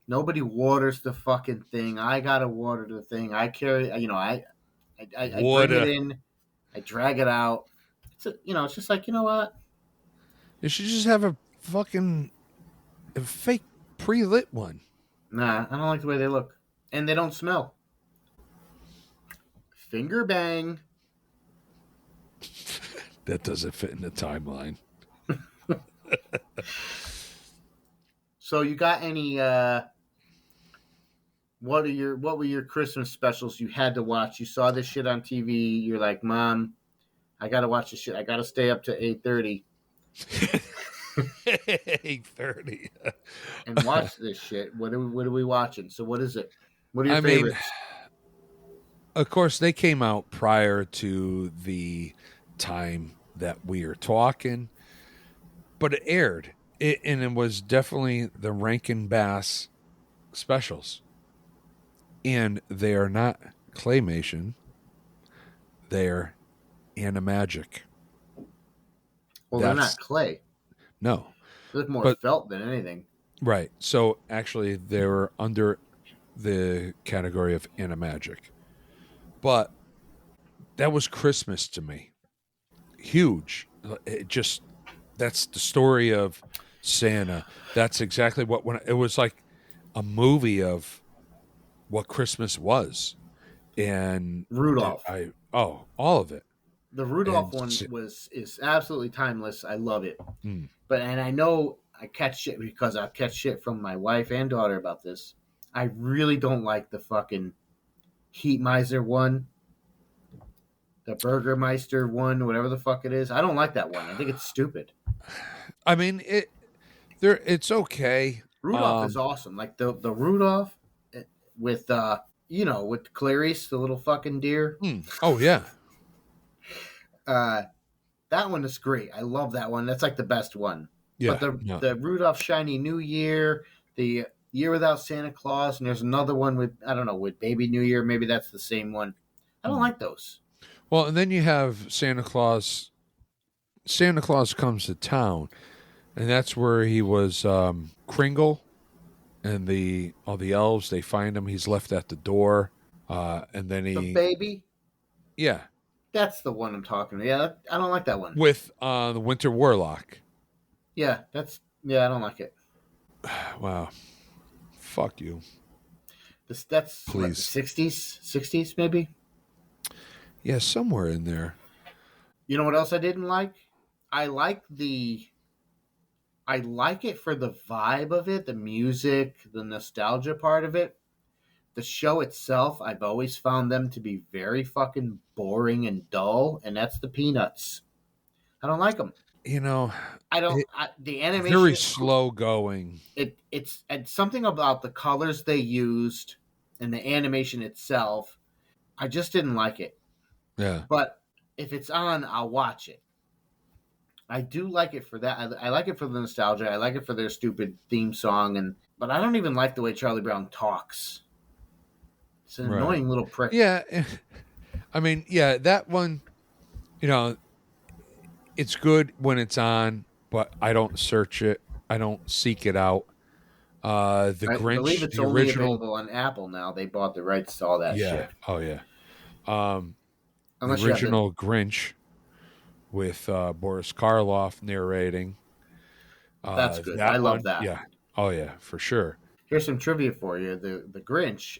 Nobody waters the fucking thing. I gotta water the thing. I carry. I I bring it Woulda. in, I drag it out. It's just like, you know what? You should just have a fake pre-lit one. Nah, I don't like the way they look, and they don't smell. Finger bang. That doesn't fit in the timeline. So you got any? What were your Christmas specials you had to watch? You saw this shit on TV. You're like, Mom, I gotta watch this shit. I gotta stay up to 8:30 8:30. and watch this shit. What are we watching? So what is it? What are your I mean, favorites? of course, they came out prior to the time that we are talking, but it aired. And it was definitely the Rankin Bass specials. And they are not claymation, they're animagic. Well, they're That's not clay. no. They look more But felt than anything. right. So actually they were under the category of animagic. But that was Christmas to me. Huge. It just that's the story of Santa. That's exactly what when it was like a movie of what Christmas was. And Rudolph. all of it. The Rudolph And one is absolutely timeless. I love it. mm, And I know I catch shit because I catch shit from my wife and daughter about this. I really don't like the fucking Heat Miser one, the Burgermeister one, whatever the fuck it is. I don't like that one. I think it's stupid. I mean it's okay. Rudolph is awesome. Like the Rudolph with with Clarice, the little fucking deer. Oh yeah. That one is great. I love that one. That's like the best one. Yeah. But No. the Rudolph Shiny New Year, the Year Without Santa Claus, and there's another one with I don't know with Baby New Year. Maybe that's the same one. I don't like those. Well, and then you have Santa Claus. Santa Claus comes to town, and that's where he was Kringle, and all the elves they find him. He's left at the door, and then The baby. yeah, That's the one I'm talking about. Yeah, I don't like that one. with the Winter Warlock. Yeah, I don't like it. Wow, fuck you. That's Please. 60s maybe. Yeah, somewhere in there. You know what else I didn't like? I like it for the vibe of it, the music, the nostalgia part of it. The show itself, I've always found them to be very fucking boring and dull, and that's the Peanuts. I don't like them. You know, The animation very slow going. It's something about the colors they used and the animation itself. I just didn't like it. Yeah. But if it's on, I'll watch it. I do like it for that. I like it for the nostalgia. I like it for their stupid theme song, but I don't even like the way Charlie Brown talks. It's an annoying little prick. Yeah. I mean, yeah, that one, it's good when it's on, but I don't search it. I don't seek it out. The I Grinch, believe it's the only original. available on Apple now. They bought the rights to all that shit. Oh yeah. Unless The original Grinch with Boris Karloff narrating. That's good. I love that. Yeah. Oh yeah, for sure. Here's some trivia for you. The Grinch,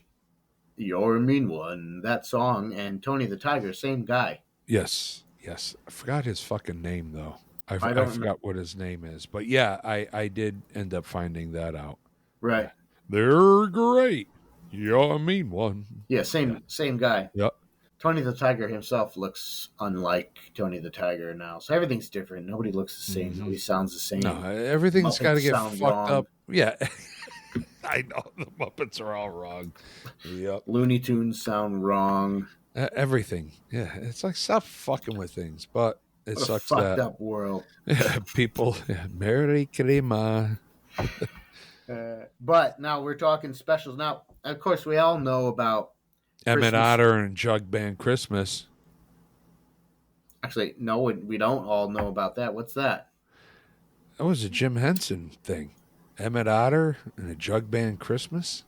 You're a Mean One, that song, and Tony the Tiger, same guy. Yes. I forgot his fucking name though. I forgot what his name is, but yeah, I did end up finding that out. Right. They're great. You're a mean one. Yeah, same guy. Yep. Tony the Tiger himself looks unlike Tony the Tiger now, so everything's different. Nobody looks the same. Nobody sounds the same. No, everything's got to get fucked wrong. up. Yeah. I know the Muppets are all wrong. Yep. Looney Tunes sound wrong. Everything. Yeah. It's like stop fucking with things, but it What sucks a fucked that up world. people. Merry Crema. But now we're talking specials. Now, of course, we all know about Emmett Christmas. Otter and Jug Band Christmas. Actually, no, we don't all know about that. What's that? That was a Jim Henson thing. Emmett Otter and a Jug Band Christmas.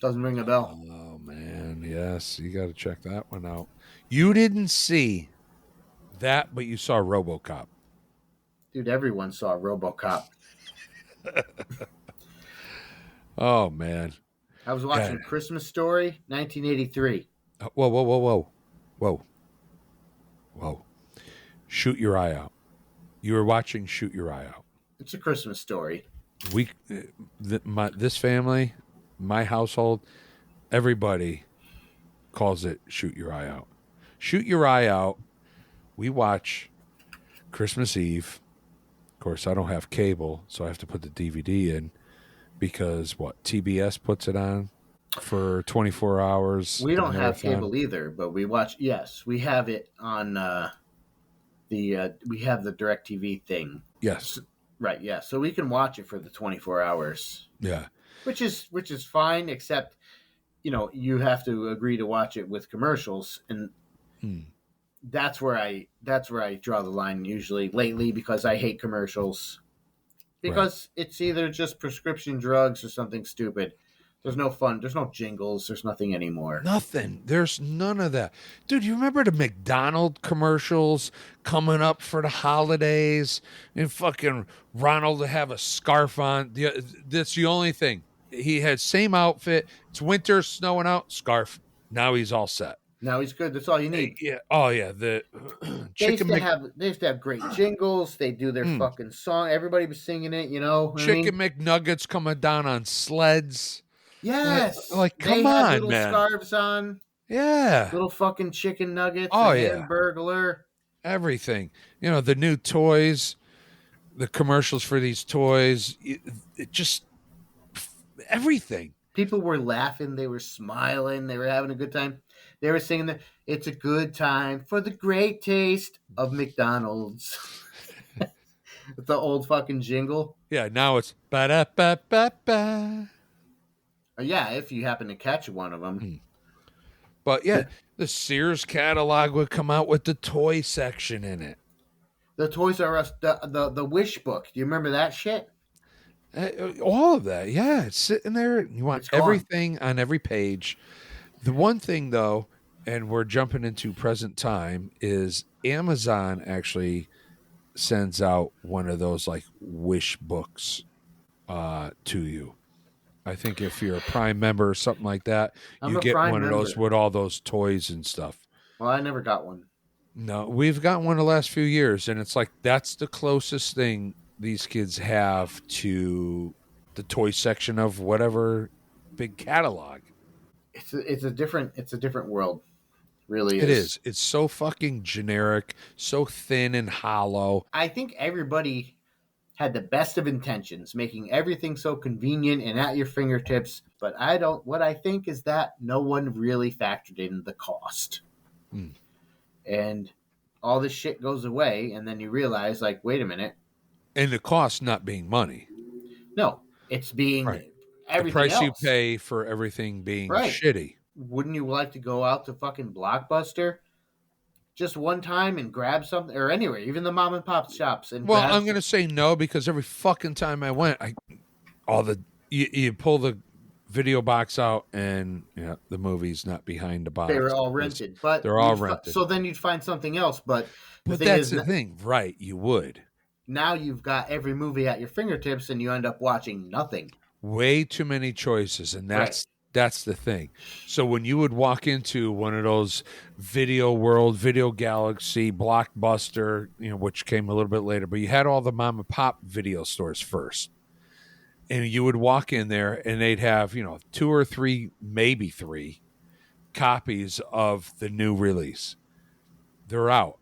Doesn't ring a bell. Oh man, Yes, you got to check that one out. You didn't see that, but you saw RoboCop. Dude, everyone saw RoboCop. Oh man. I was Yeah. watching Christmas Story, 1983. Whoa, whoa, whoa, whoa, whoa, whoa! Shoot your eye out. You were watching Shoot Your Eye Out. It's a Christmas story. This family, my household, everybody calls it Shoot Your Eye Out. Shoot Your Eye Out. We watch Christmas Eve. Of course, I don't have cable, so I have to put the DVD in because TBS puts it on for 24 hours. We don't have marathon. cable either, but we watch. Yes, we have it on we have the DirecTV thing. Yes. Right. Yeah. So we can watch it for the 24 hours. Yeah. Which is fine, except you have to agree to watch it with commercials, and that's where I draw the line usually lately, because I hate commercials, because it's either just prescription drugs or something stupid. There's no fun. There's no jingles. There's nothing anymore. Nothing. There's none of that. Dude, you remember the McDonald's commercials coming up for the holidays? And fucking Ronald to have a scarf on. That's the only thing. He had same outfit. It's winter, snowing out, scarf. Now he's all set. Now he's good. That's all you need. Yeah. Oh, yeah. The They used to have great jingles. They do their fucking song. Everybody was singing it, Chicken McNuggets coming down on sleds. Yes. Come they had on, little man. Scarves on. Yeah. Little fucking chicken nuggets. Oh, yeah. Hamburglar. Everything. The new toys, the commercials for these toys, it just everything. People were laughing. They were smiling. They were having a good time. They were singing it's a good time for the great taste of McDonald's. The old fucking jingle. Yeah, now it's ba-da-ba-ba-ba. Yeah, if you happen to catch one of them. But yeah, the Sears catalog would come out with the toy section in it. The Toys R Us, the Wish book. Do you remember that shit? All of that, yeah. It's sitting there. You want everything on every page. The one thing, though, and we're jumping into present time, is Amazon actually sends out one of those like Wish books to you. I think if you're a Prime member or something like that, you get one of those with all those toys and stuff. Well, I never got one. No, we've got one the last few years, and it's like that's the closest thing these kids have to the toy section of whatever big catalog. It's a different world. Really is. It is. It's so fucking generic, so thin and hollow. I think everybody had the best of intentions, making everything so convenient and at your fingertips. But what I think is that no one really factored in the cost. And all this shit goes away, and then you realize, like, wait a minute. And the cost not being money. No, it's being everything the price else. You pay for everything being shitty. Wouldn't you like to go out to fucking Blockbuster just one time and grab something, or anywhere, even the mom and pop shops? And I'm going to say no, because every fucking time I went, you pull the video box out, and the movie's not behind the box. They were all rented, but they're all rented. So then you'd find something else. But that's the thing, right? You would. Now you've got every movie at your fingertips, and you end up watching nothing. Way too many choices, and that's the thing. So when you would walk into one of those Video World, Video Galaxy, Blockbuster, which came a little bit later, but you had all the mom and pop video stores first. And you would walk in there, and they'd have, 2 or 3, maybe 3 copies of the new release. They're out.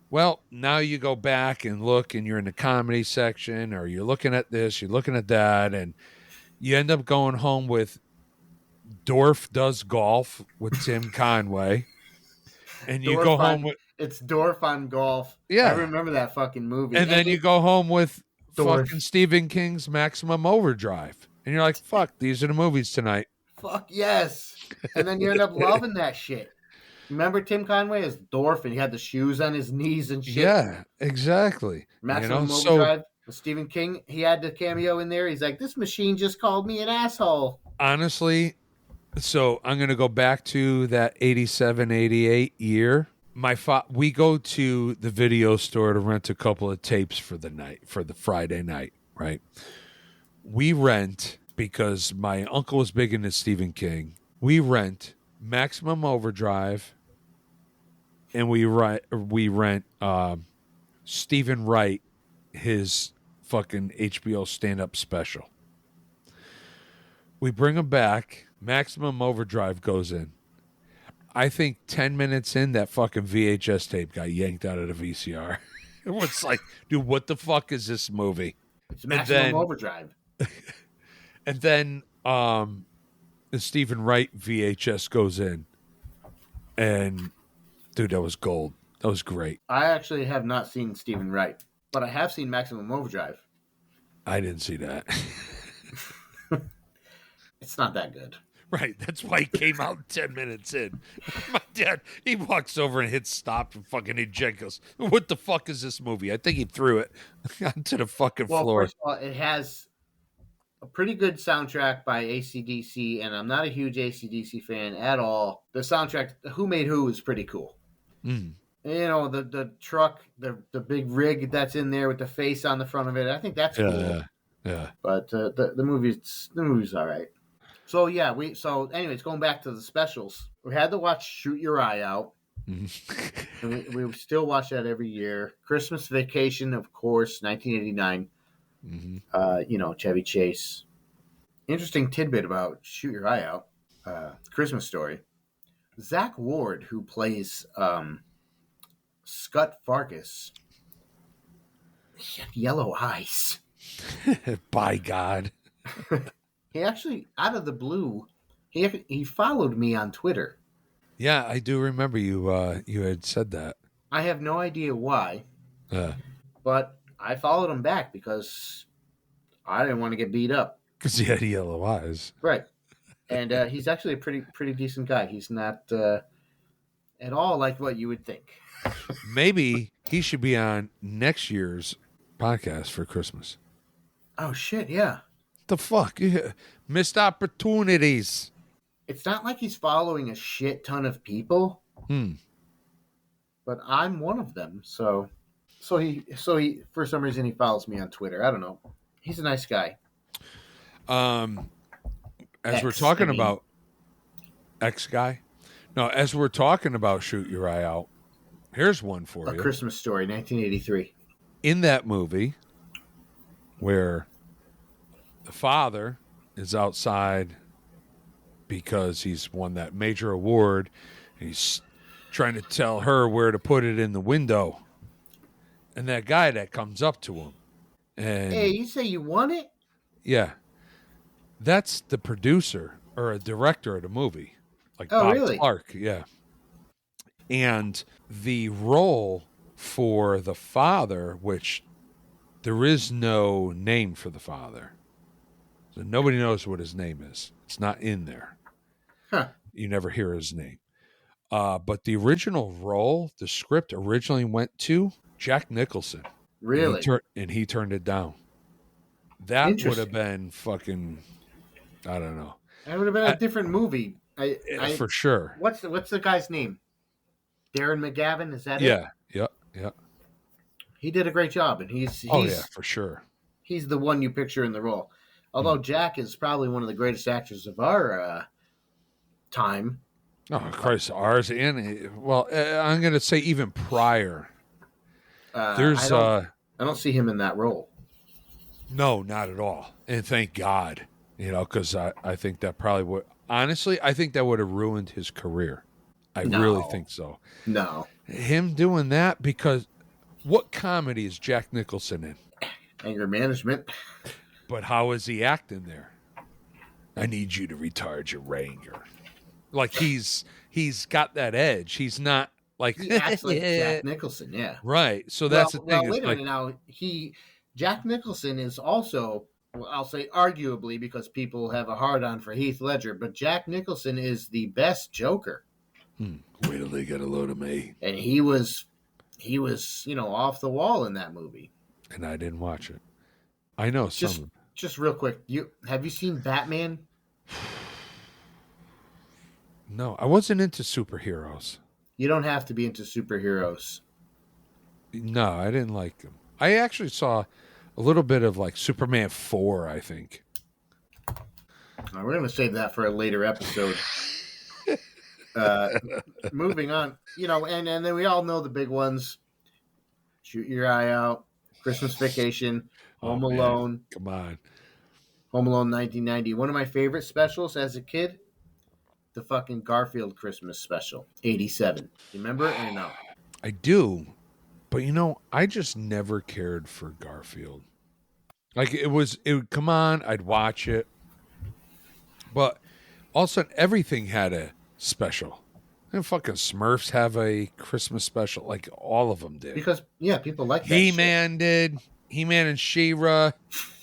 Well, now you go back and look, and you're in the comedy section, or you're looking at this, you're looking at that, and you end up going home with Dorf Does Golf with Tim Conway. And you go home with... It's Dorf on Golf. Yeah. I remember that fucking movie. And then you go home with fucking Stephen King's Maximum Overdrive. And you're like, fuck, these are the movies tonight. Fuck yes. And then you end up loving that shit. Remember Tim Conway as Dorf, and he had the shoes on his knees and shit? Yeah, exactly. Maximum Overdrive with Stephen King. He had the cameo in there. He's like, this machine just called me an asshole. Honestly, So I'm going to go back to that 87, 88 year. We go to the video store to rent a couple of tapes for the night, for the Friday night, right? We rent, because my uncle was big into Stephen King, we rent Maximum Overdrive, and we rent Stephen Wright, his fucking HBO stand-up special. We bring him back. Maximum Overdrive goes in. I think 10 minutes in, that fucking VHS tape got yanked out of the VCR. It was like, dude, what the fuck is this movie? It's Maximum Overdrive. And then the Stephen Wright VHS goes in. And, dude, that was gold. That was great. I actually have not seen Stephen Wright, but I have seen Maximum Overdrive. I didn't see that. It's not that good. Right. That's why he came out 10 minutes in. My dad, he walks over and hits stop and fucking eject goes, what the fuck is this movie? I think he threw it onto the fucking floor. First of all, it has a pretty good soundtrack by AC/DC, and I'm not a huge AC/DC fan at all. The soundtrack, Who Made Who, is pretty cool. Mm. You know, the truck, the big rig that's in there with the face on the front of it. I think that's cool. Yeah. But the movie's all right. So yeah, anyways, going back to the specials, we had to watch Shoot Your Eye Out. Mm-hmm. And we still watch that every year. Christmas Vacation, of course, 1989. Mm-hmm. Chevy Chase. Interesting tidbit about Shoot Your Eye Out, Christmas Story. Zach Ward, who plays Scott Farkas, he had yellow eyes. By God. He actually, out of the blue, he followed me on Twitter. Yeah, I do remember you had said that. I have no idea why, but I followed him back because I didn't want to get beat up. Because he had yellow eyes. Right. And he's actually a pretty decent guy. He's not at all like what you would think. Maybe he should be on next year's podcast for Christmas. Oh, shit, yeah. The fuck? Missed opportunities. It's not like he's following a shit ton of people. But I'm one of them. So he for some reason he follows me on Twitter. I don't know. He's a nice guy. As we're talking about X-Guy. No, as we're talking about Shoot Your Eye Out, here's one for you. A Christmas Story, 1983. In that movie, where the father is outside because he's won that major award, he's trying to tell her where to put it in the window. And that guy that comes up to him. And hey, you say you won it? Yeah. That's the producer or a director of the movie. Like oh, Bob really? Clark, yeah. And the role for the father, which there is no name for the father. So nobody knows what his name is. It's not in there. Huh. You never hear his name. But the original role, the script originally went to Jack Nicholson. Really? And he turned it down. That would have been fucking, I don't know. That would have been a different movie. For sure. What's the guy's name? Darren McGavin, is that it? Yeah. Yeah. He did a great job, and he's for sure. He's the one you picture in the role. Although Jack is probably one of the greatest actors of our time. Oh, Christ, ours and I'm going to say even prior. There's I don't see him in that role. No, not at all. And thank God, because I think that probably would. Honestly, I think that would have ruined his career. I really think so. No, him doing that, because what comedy is Jack Nicholson in? Anger Management. But how is he acting there? I need you to retard your anger. Like he's got that edge. He's not like he acts like Jack Nicholson. Yeah, right. So that's the thing. Wait a minute now. Jack Nicholson is also, I'll say arguably, because people have a hard-on for Heath Ledger, but Jack Nicholson is the best Joker. Wait till they get a load of me. And he was off the wall in that movie. And I didn't watch it. I know some. Just real quick, have you seen Batman? No, I wasn't into superheroes. You don't have to be into superheroes. No, I didn't like them. I actually saw a little bit of like Superman 4, I think. We're going to save that for a later episode. Uh, moving on, and then we all know the big ones: Shoot Your Eye Out, Christmas Vacation, Oh Home man, Alone, come on. Home Alone 1990. One of my favorite specials as a kid, the fucking Garfield Christmas special, 87. You remember it or no? I do, but I just never cared for Garfield. Like it would come on, I'd watch it, but all of a sudden everything had a special. And fucking Smurfs have a Christmas special, like all of them did. Because, yeah, people like that He shit. Man did. He Man and She-Ra.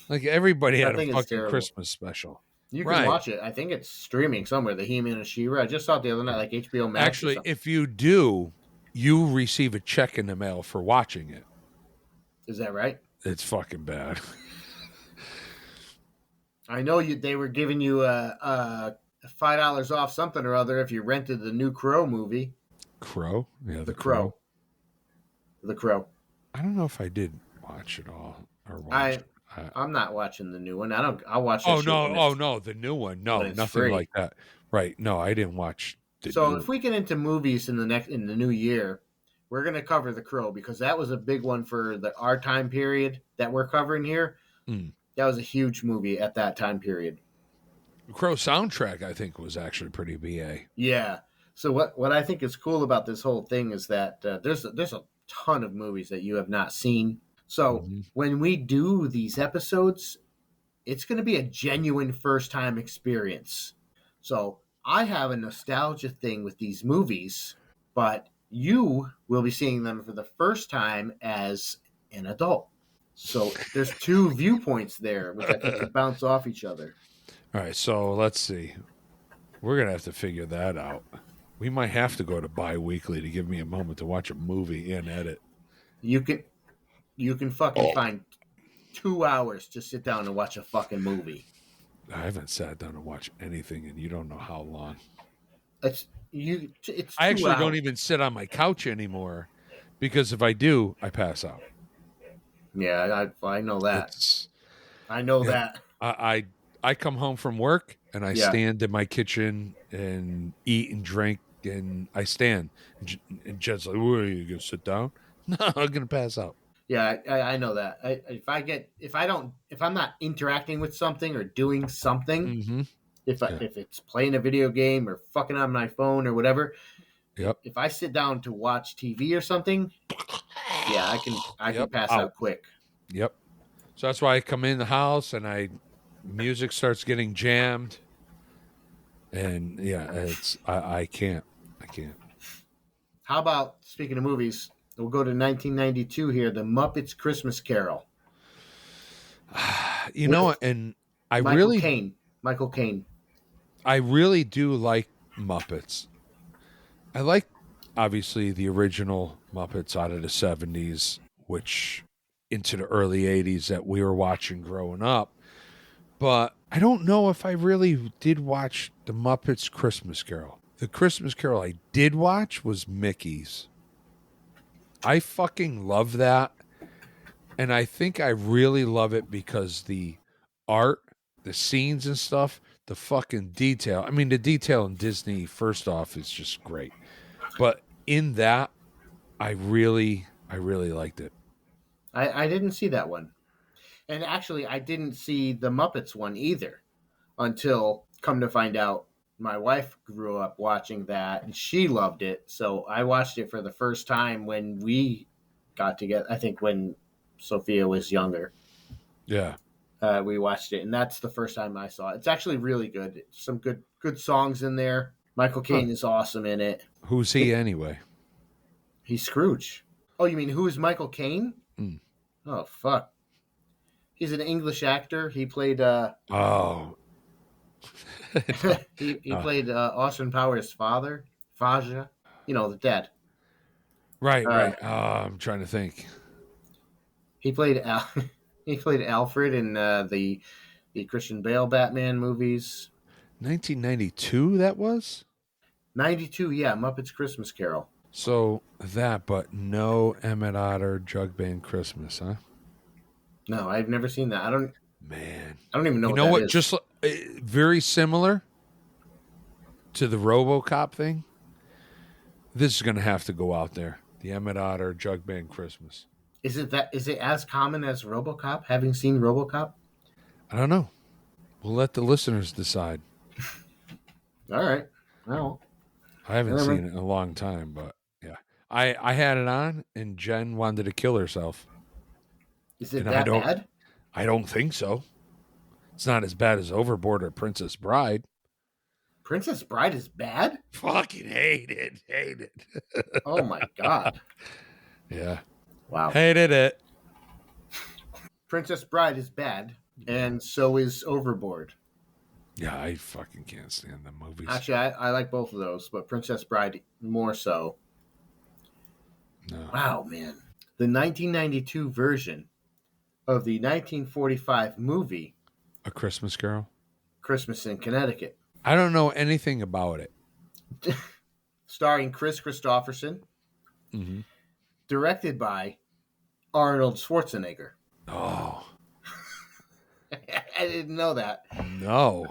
Like everybody That had a thing is fucking terrible. Christmas special. You can Right. watch it. I think it's streaming somewhere, the He-Man and She-Ra. I just saw it the other night, like HBO Max or Actually, something. if you do, you receive a check in the mail for watching it. Is that right? It's fucking bad. I know they were giving you $5 off something or other if you rented the new Crow movie. Crow? Yeah, The Crow. The Crow. I don't know if I did watch it all or watch it. I'm not watching the new one. I'll watch it. Oh no, the new one. No, when it's nothing free. like that. Right. No, I didn't watch the So new if we get into movies in the new year, we're going to cover The Crow because that was a big one for our time period that we're covering here. Mm. That was a huge movie at that time period. Crow soundtrack, I think, was actually pretty BA. Yeah. So what I think is cool about this whole thing is that there's a ton of movies that you have not seen. So when we do these episodes, it's going to be a genuine first time experience. So I have a nostalgia thing with these movies, but you will be seeing them for the first time as an adult. So there's two viewpoints there, which I think could bounce off each other. All right, so let's see. We're going to have to figure that out. We might have to go to bi-weekly to give me a moment to watch a movie and edit. You can fucking find 2 hours to sit down and watch a fucking movie. I haven't sat down and watched anything, and you don't know how long. It's I actually 2 hours. don't even sit on my couch anymore because if I do, I pass out. Yeah, I know that. I know that. I come home from work and I Yeah. stand in my kitchen and eat and drink and I stand. And Jed's like, "What are you gonna sit down?" No, I'm gonna pass out. Yeah, I know that. If I'm not interacting with something or doing something, Mm-hmm. if it's playing a video game or fucking on my phone or whatever, Yep. if I sit down to watch TV or something, yeah, I can pass out quick. Yep. So that's why I come in the house and music starts getting jammed, and yeah, I can't. How about, speaking of movies, we'll go to 1992 here, The Muppets Christmas Carol. You know, and Michael Caine. I really do like Muppets. I like, obviously, the original Muppets out of the 70s, which into the early 80s that we were watching growing up. But I don't know if I really did watch the Muppets Christmas Carol. The Christmas Carol I did watch was Mickey's. I fucking love that. And I think I really love it because the art, the scenes and stuff, the fucking detail. I mean, the detail in Disney, first off, is just great. But in that, I really liked it. I didn't see that one. And actually, I didn't see the Muppets one either until, come to find out, my wife grew up watching that and she loved it. So I watched it for the first time when we got together. I think when Sophia was younger. Yeah. We watched it, and that's the first time I saw it. It's actually really good. Some good songs in there. Michael Caine is awesome in it. Who's he anyway? He's Scrooge. Oh, you mean who is Michael Caine? Mm. Oh, fuck. He's an English actor. He played Oh. he played Austin Powers' father, Faja. The dad. Right. I'm trying to think. He played he played Alfred in the Christian Bale Batman movies. 1992 that was? '92, yeah, Muppets Christmas Carol. So that, but no Emmett Otter Jug Band Christmas, huh? No, I've never seen that. Man, I don't even know you what know that what? is. Just very similar to the RoboCop thing. This is going to have to go out there. The Emmett Otter Jug Band Christmas. Is it as common as RoboCop? Having seen RoboCop? I don't know. We'll let the listeners decide. All right. Well, I haven't never. seen it in a long time, but yeah, I had it on, and Jen wanted to kill herself, Is it and that bad? I don't think so. It's not as bad as Overboard or Princess Bride. Princess Bride is bad? Fucking hate it. Oh my god! Yeah, Wow. hated it. Princess Bride is bad, and so is Overboard. Yeah, I fucking can't stand the movies. Actually, I like both of those, but Princess Bride more so. No. Wow, man. The 1992 version of the 1945 movie A Christmas Carol. Christmas in Connecticut, I don't know anything about it. starring Chris Christopherson, Mm-hmm. directed by Arnold Schwarzenegger. Oh I didn't know that. no!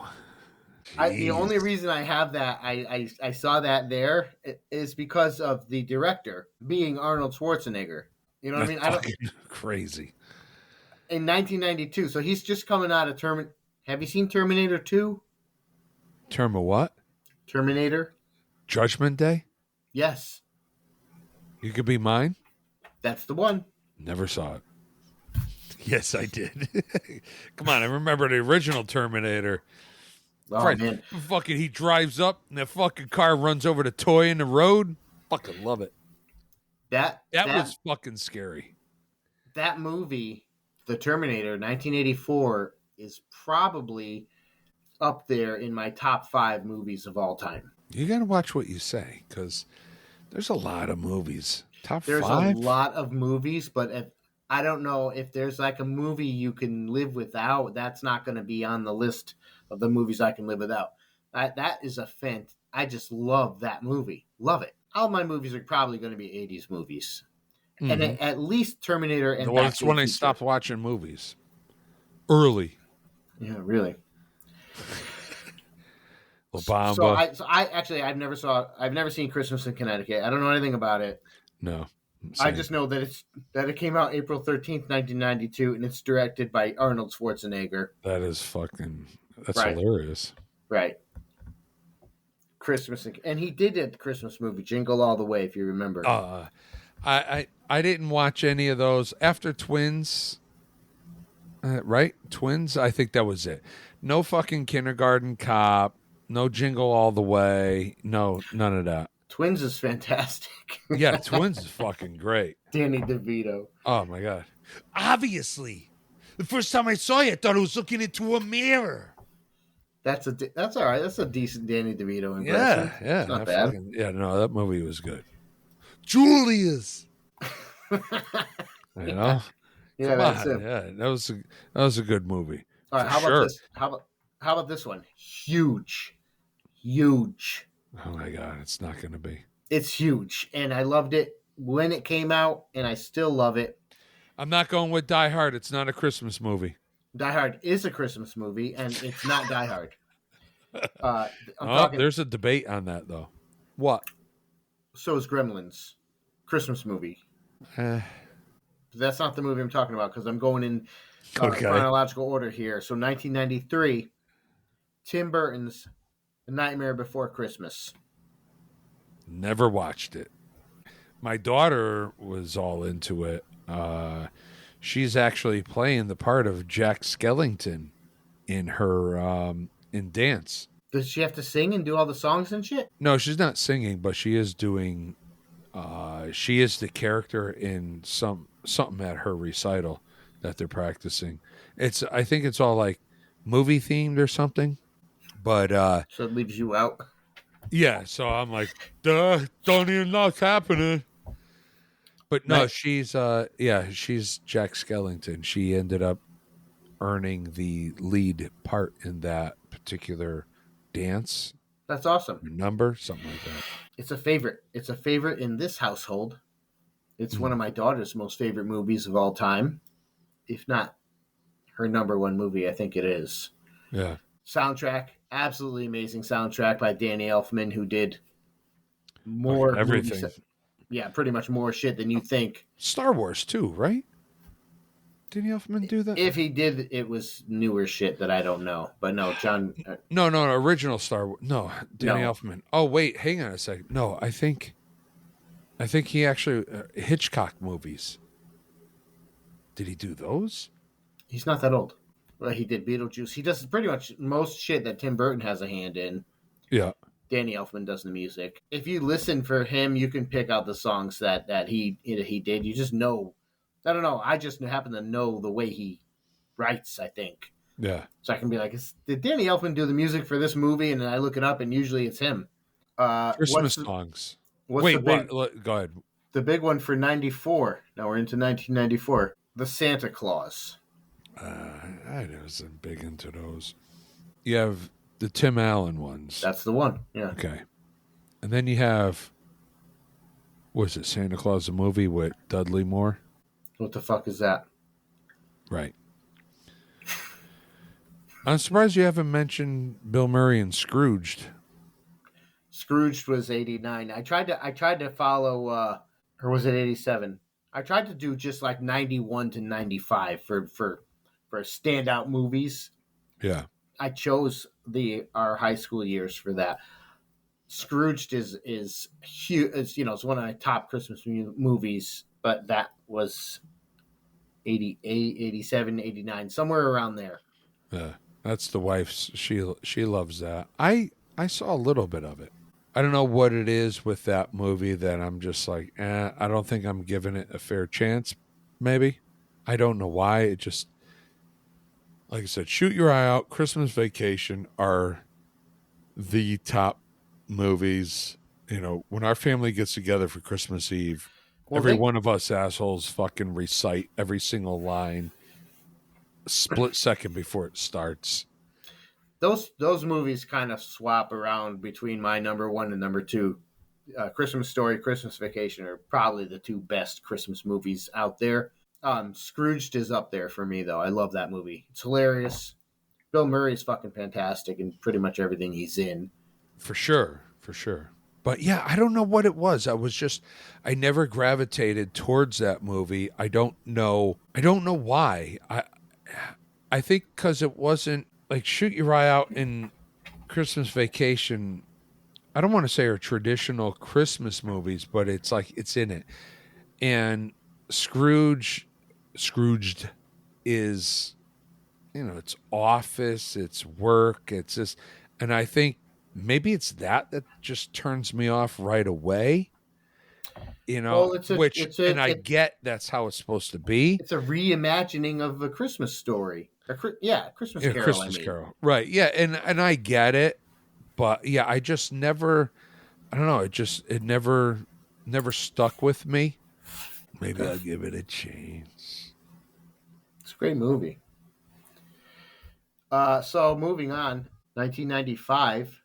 The only reason I have that, I saw that there is because of the director being Arnold Schwarzenegger. You know what I mean? Fucking crazy. In 1992, so he's just coming out of Terminator. Have you seen Terminator 2? Term of what? Terminator? Judgment Day. Yes, You could be mine. that's the one. Never saw it. Yes, I did. Come on, I remember the original Terminator. Oh, Right. man. Fucking, he drives up and that fucking car runs over the toy in the road. Fucking love it. That was fucking scary. that movie, The Terminator, 1984, is probably up there in my top 5 movies of all time. You got to watch what you say because there's a lot of movies. Top There's 5? a lot of movies, but I don't know if there's like a movie you can live without. That's not going to be on the list of the movies I can live without. That is a I just love that movie. Love it. All my movies are probably going to be 80s movies. Mm-hmm. And at least Terminator and Well, Back that's to the when I Future. stopped watching movies. Early. Yeah, really. La Bamba. So I actually I've never seen Christmas in Connecticut. I don't know anything about it. No. I just know that it came out April 13th, 1992, and it's directed by Arnold Schwarzenegger. That is fucking, that's Right. hilarious. Right. Christmas, and he did a Christmas movie, Jingle All the Way, if you remember. I didn't watch any of those after Twins. Right? Twins. I think that was it. No fucking Kindergarten Cop. No Jingle All the Way. No, none of that. Twins is fantastic. Yeah, Twins is fucking great. Danny DeVito. Oh my god. Obviously, the first time I saw you, I thought I was looking into a mirror. That's all right. That's a decent Danny DeVito impression. Yeah, It's not bad. No, that movie was good. Julius. You know? Yeah, Come that's on. it. Yeah, that was a good movie. All right, For how about sure. this? How about this one? Huge. Oh my god, it's not going to be. It's huge, and I loved it when it came out, and I still love it. I'm not going with Die Hard. It's not a Christmas movie. Die Hard is a Christmas movie, and it's not Die Hard. There's a debate on that though. What? So is Gremlins, Christmas movie. But that's not the movie I'm talking about because I'm going in chronological order here. So 1993, Tim Burton's The Nightmare Before Christmas. Never watched it. My daughter was all into it. She's actually playing the part of Jack Skellington in her in dance. Does she have to sing and do all the songs and shit? No, she's not singing, but she is doing. She is the character in something at her recital that they're practicing. I think it's all like movie themed or something. But So it leaves you out. yeah, so I'm like, duh, don't even know what's happening. But no, she's Jack Skellington. She ended up earning the lead part in that particular dance That's awesome. Number, something like that. It's a favorite. It's a favorite in this household. It's one of my daughter's most favorite movies of all time. If not her number one movie, I think it is. Yeah. Soundtrack, absolutely amazing soundtrack by Danny Elfman, who did more everything. movies. Yeah, pretty much more shit than you think. Star Wars too, right? Did Elfman do that? If he did, it was newer shit that I don't know. But no, John. No, original Star Wars. No, Danny No. Elfman. Oh wait, hang on a second. No, I think he actually Hitchcock movies. Did he do those? He's not that old. Well, he did Beetlejuice. He does pretty much most shit that Tim Burton has a hand in. Yeah. Danny Elfman does the music. If you listen for him, you can pick out the songs that he did. You just know. I don't know. I just happen to know the way he writes, I think. Yeah. So I can be like, did Danny Elfman do the music for this movie? And then I look it up, and usually it's him. Christmas songs. Wait, what? Go ahead. The big one for 94. Now we're into 1994. The Santa Claus. I wasn't big into those. You have the Tim Allen ones. That's the one. Yeah. Okay. And then you have, was it Santa Claus the movie with Dudley Moore? What the fuck is that? Right. I'm surprised you haven't mentioned Bill Murray and Scrooged. Scrooged was 89. I tried to follow, or was it 87? I tried to do just like 91 to 95 for standout movies. Yeah. I chose our high school years for that. Scrooged is huge. It's one of my top Christmas movies, but that was 88, 87, 89, somewhere around there. Yeah. That's the wife's. She loves that. I saw a little bit of it. I don't know what it is with that movie that I'm just like, I don't think I'm giving it a fair chance. Maybe. I don't know why. It just, like I said, Shoot Your Eye Out, Christmas Vacation are the top movies. When our family gets together for Christmas Eve, every one of us assholes fucking recite every single line split second before it starts. Those movies kind of swap around between my number one and number two. Christmas Story, Christmas Vacation are probably the two best Christmas movies out there. Scrooged is up there for me, though. I love that movie. It's hilarious. Bill Murray's fucking fantastic in pretty much everything he's in. For sure. But yeah, I don't know what it was. I never gravitated towards that movie. I don't know why. I think because it wasn't like Shoot Your Eye Out in Christmas Vacation. I don't want to say are traditional Christmas movies, but it's like it's in it. And Scrooged is, it's office, it's work, it's just, and I think maybe it's that just turns me off right away. I get that's how it's supposed to be. It's a reimagining of A Christmas Story. Christmas Carol. Christmas Carol. Right. Yeah, and I get it, but yeah, I just never, I don't know, it never stuck with me. Maybe I'll give it a chance. It's a great movie. So moving on, 1995.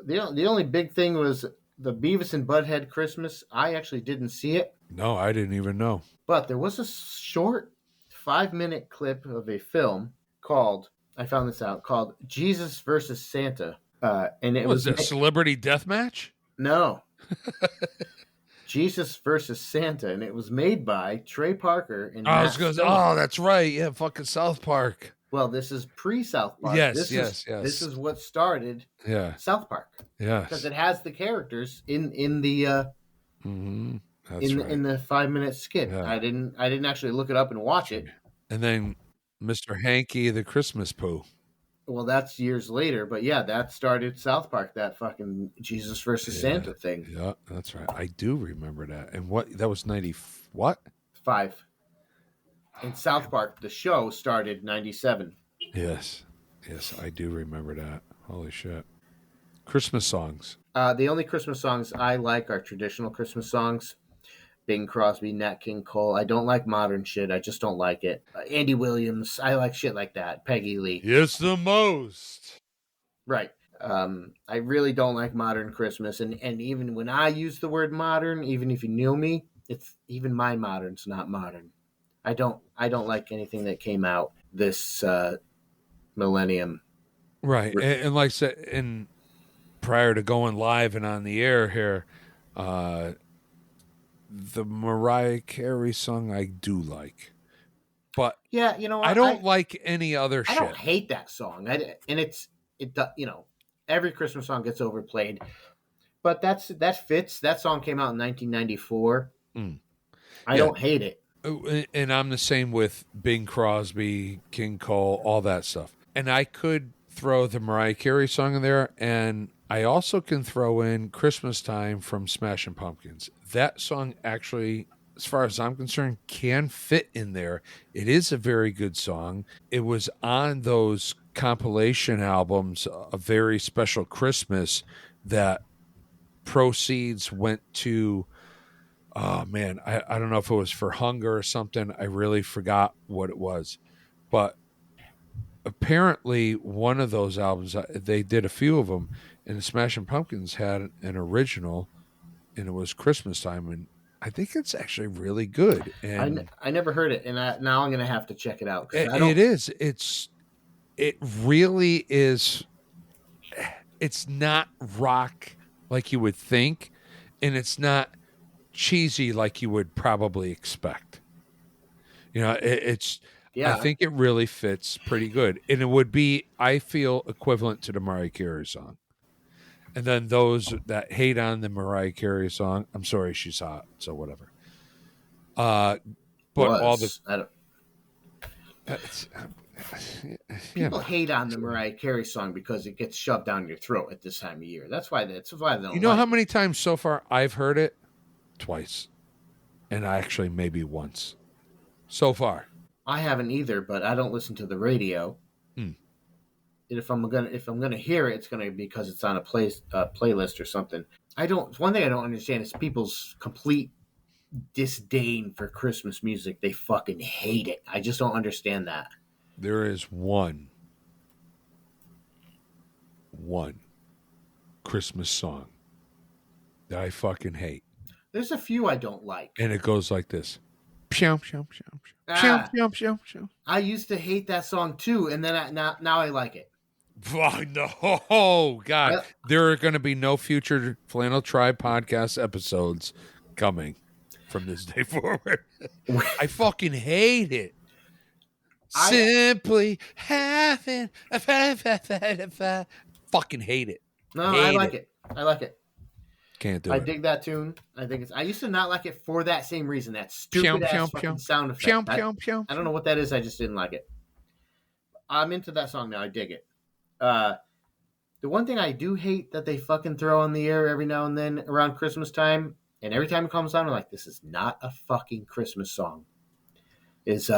The only big thing was the Beavis and Butthead Christmas. I actually didn't see it. No, I didn't even know. But there was a short 5-minute clip of a film called Jesus versus Santa. And it was a celebrity death match? No. Jesus versus Santa, and it was made by Trey Parker and that's right. Yeah, fucking South Park. Well, this is pre-South Park. Yes. This is what started South Park. Yeah. Because it has the characters in the in the 5-minute skit. Yeah. I didn't actually look it up and watch it. And then Mr. Hanky the Christmas Pooh. Well, that's years later, but yeah, that started South Park, that fucking Jesus versus Santa thing. Yeah, that's right. I do remember that. And that was 90 what? 5. And South Park, the show, started 97. Yes, I do remember that. Holy shit. Christmas songs. The only Christmas songs I like are traditional Christmas songs. Bing Crosby, Nat King Cole. I don't like modern shit. I just don't like it. Andy Williams. I like shit like that. Peggy Lee. It's the most. Right. I really don't like modern Christmas, and even when I use the word modern, even if you knew me, it's even my modern's not modern. I don't like anything that came out this millennium. Right. And like I said, and prior to going live and on the air here, uh, the Mariah Carey song I do like, but Yeah, you know I what? don't like any other I don't shit. hate that song. And every Christmas song gets overplayed, but that fits. That song came out in 1994. Mm. I Yeah. don't hate it. And I'm the same with Bing Crosby, King Cole, all that stuff. And I could throw the Mariah Carey song in there, and I also can throw in Christmas Time from Smashing Pumpkins. That song actually, as far as I'm concerned, can fit in there. It is a very good song. It was on those compilation albums, A Very Special Christmas, that proceeds went to, oh man, I don't know if it was for hunger or something. I really forgot what it was. But apparently, one of those albums, they did a few of them, and the Smashing Pumpkins had an original, and it was Christmas Time. And I think it's actually really good. And I never heard it, and now I'm gonna have to check it out because I it don't. is. It really is. It's not rock like you would think, and it's not cheesy like you would probably expect. It's. I Yeah, think it really fits pretty good, and it would be, I feel, equivalent to the Mariah Carey song. And then those that hate on the Mariah Carey song, I'm sorry, she's hot, so whatever. Uh, but all the was. I don't, it's, you people know, hate on the Mariah Carey song because it gets shoved down your throat at this time of year. That's why they you don't know how like it. many times so far I've heard it? Twice, and actually maybe once so far. I haven't either, but I don't listen to the radio. Hmm. And if I'm gonna hear it, it's gonna be because it's on a playlist or something. I don't. One thing I don't understand is people's complete disdain for Christmas music. They fucking hate it. I just don't understand that. There is one Christmas song that I fucking hate, There's a few I don't like. and it goes like this: Psham, psham, psham, psham, Ah, psham, psham, psham. I used to hate that song too, and then now I like it. Oh, no. Oh, God. I, There are going to be no future Flannel Tribe podcast episodes coming from this day forward. I fucking hate it. I Simply having a fucking hate it. no, I Hate like it. it. I like it. Can't do I it. dig that tune. I think it's. I used to not like it for that same reason. That Psham, stupid ass psham, fucking psham. sound effect. Psham, psham, psham. I don't know what that is. I just didn't like it. I'm into that song now. I dig it. The one thing I do hate that they fucking throw on the air every now and then around Christmas time, and every time it comes on, I'm like, this is not a fucking Christmas song. Is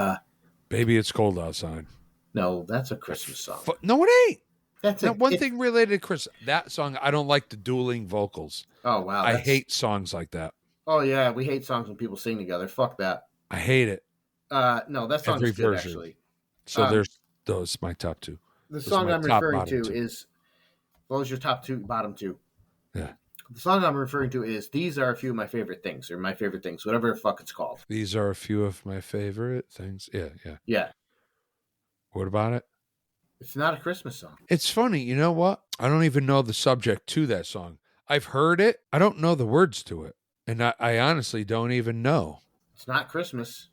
Baby, it's cold outside. no, that's a Christmas song. No, it ain't. That's Now, one thing related to Chris, that song, I don't like the dueling vocals. Oh wow, I hate songs like that. Oh yeah, we hate songs when people sing together. Fuck that. I hate it. No, that song's Every good version. actually. So there's those my top two. The Those song are my I'm top referring bottom to two. is those are your top two, bottom two. Yeah. The song I'm referring to is "These Are a Few of My Favorite Things" or "My Favorite Things," whatever the fuck it's called. These are a few of my favorite things. Yeah, yeah. Yeah, What about it? it's not a Christmas song. It's funny, you know what? I don't even know the subject to that song. I've heard it. I don't know the words to it. And I honestly don't even know. It's not Christmas.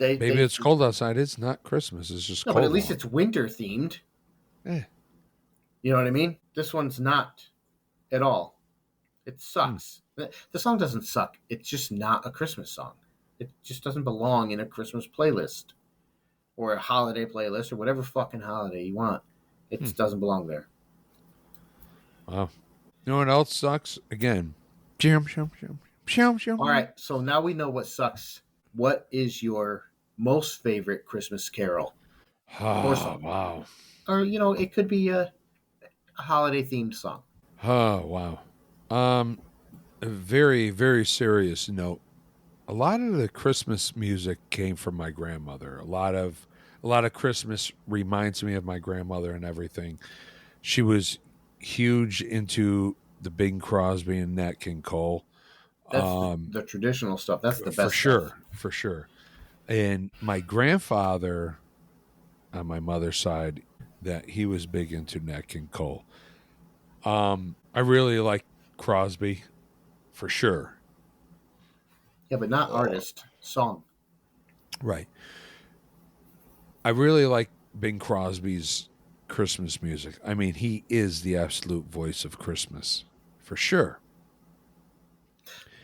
Maybe it's cold outside. It's not Christmas. It's just No, cold. but at least out. it's winter themed. Eh. You know what I mean? This one's not at all. It sucks. The song doesn't suck. It's just not a Christmas song. It just doesn't belong in a Christmas playlist or a holiday playlist or whatever fucking holiday you want. It just doesn't belong there. Wow. You know what else sucks? Again. Jam, shum, shum, shum, shum. All right, so now we know what sucks. What is your most favorite Christmas carol? Oh, wow. Or, it could be a holiday themed song. Oh, wow. A very, very serious note. A lot of the Christmas music came from my grandmother. A lot of Christmas reminds me of my grandmother and everything. She was huge into the Bing Crosby and Nat King Cole. That's the traditional stuff. That's the For best stuff. sure, for sure. And my grandfather on my mother's side, that he was big into Nat King Cole. I really like Crosby for sure. Yeah, but not artist, song. Right. I really like Bing Crosby's Christmas music. I mean, he is the absolute voice of Christmas for sure.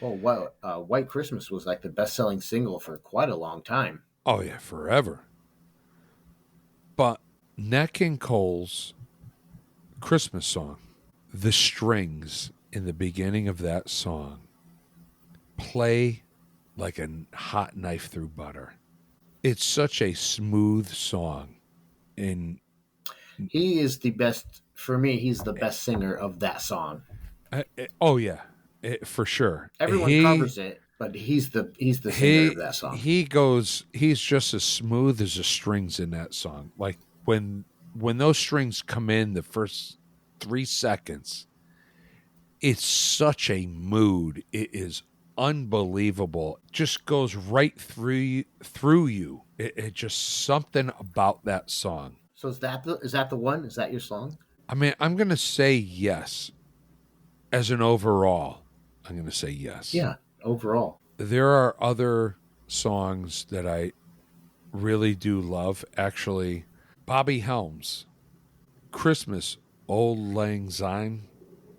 Well, White Christmas was like the best-selling single for quite a long time. Oh yeah, forever. But Nat King Cole's Christmas song, the strings in the beginning of that song play like a hot knife through butter. It's such a smooth song. And He is the best for me. He's the best singer of that song. oh yeah, for sure. Everyone covers it, but he's the singer of that song. He's just as smooth as the strings in that song. Like when those strings come in the first 3 seconds, it's such a mood. It is unbelievable. It just goes right through you. It just something about that song. So is that the one? Is that your song? I mean, I'm gonna say yes. As an overall, I'm gonna say yes. Yeah, overall. There are other songs that I really do love. Actually, Bobby Helms, Christmas, Old Lang Syne.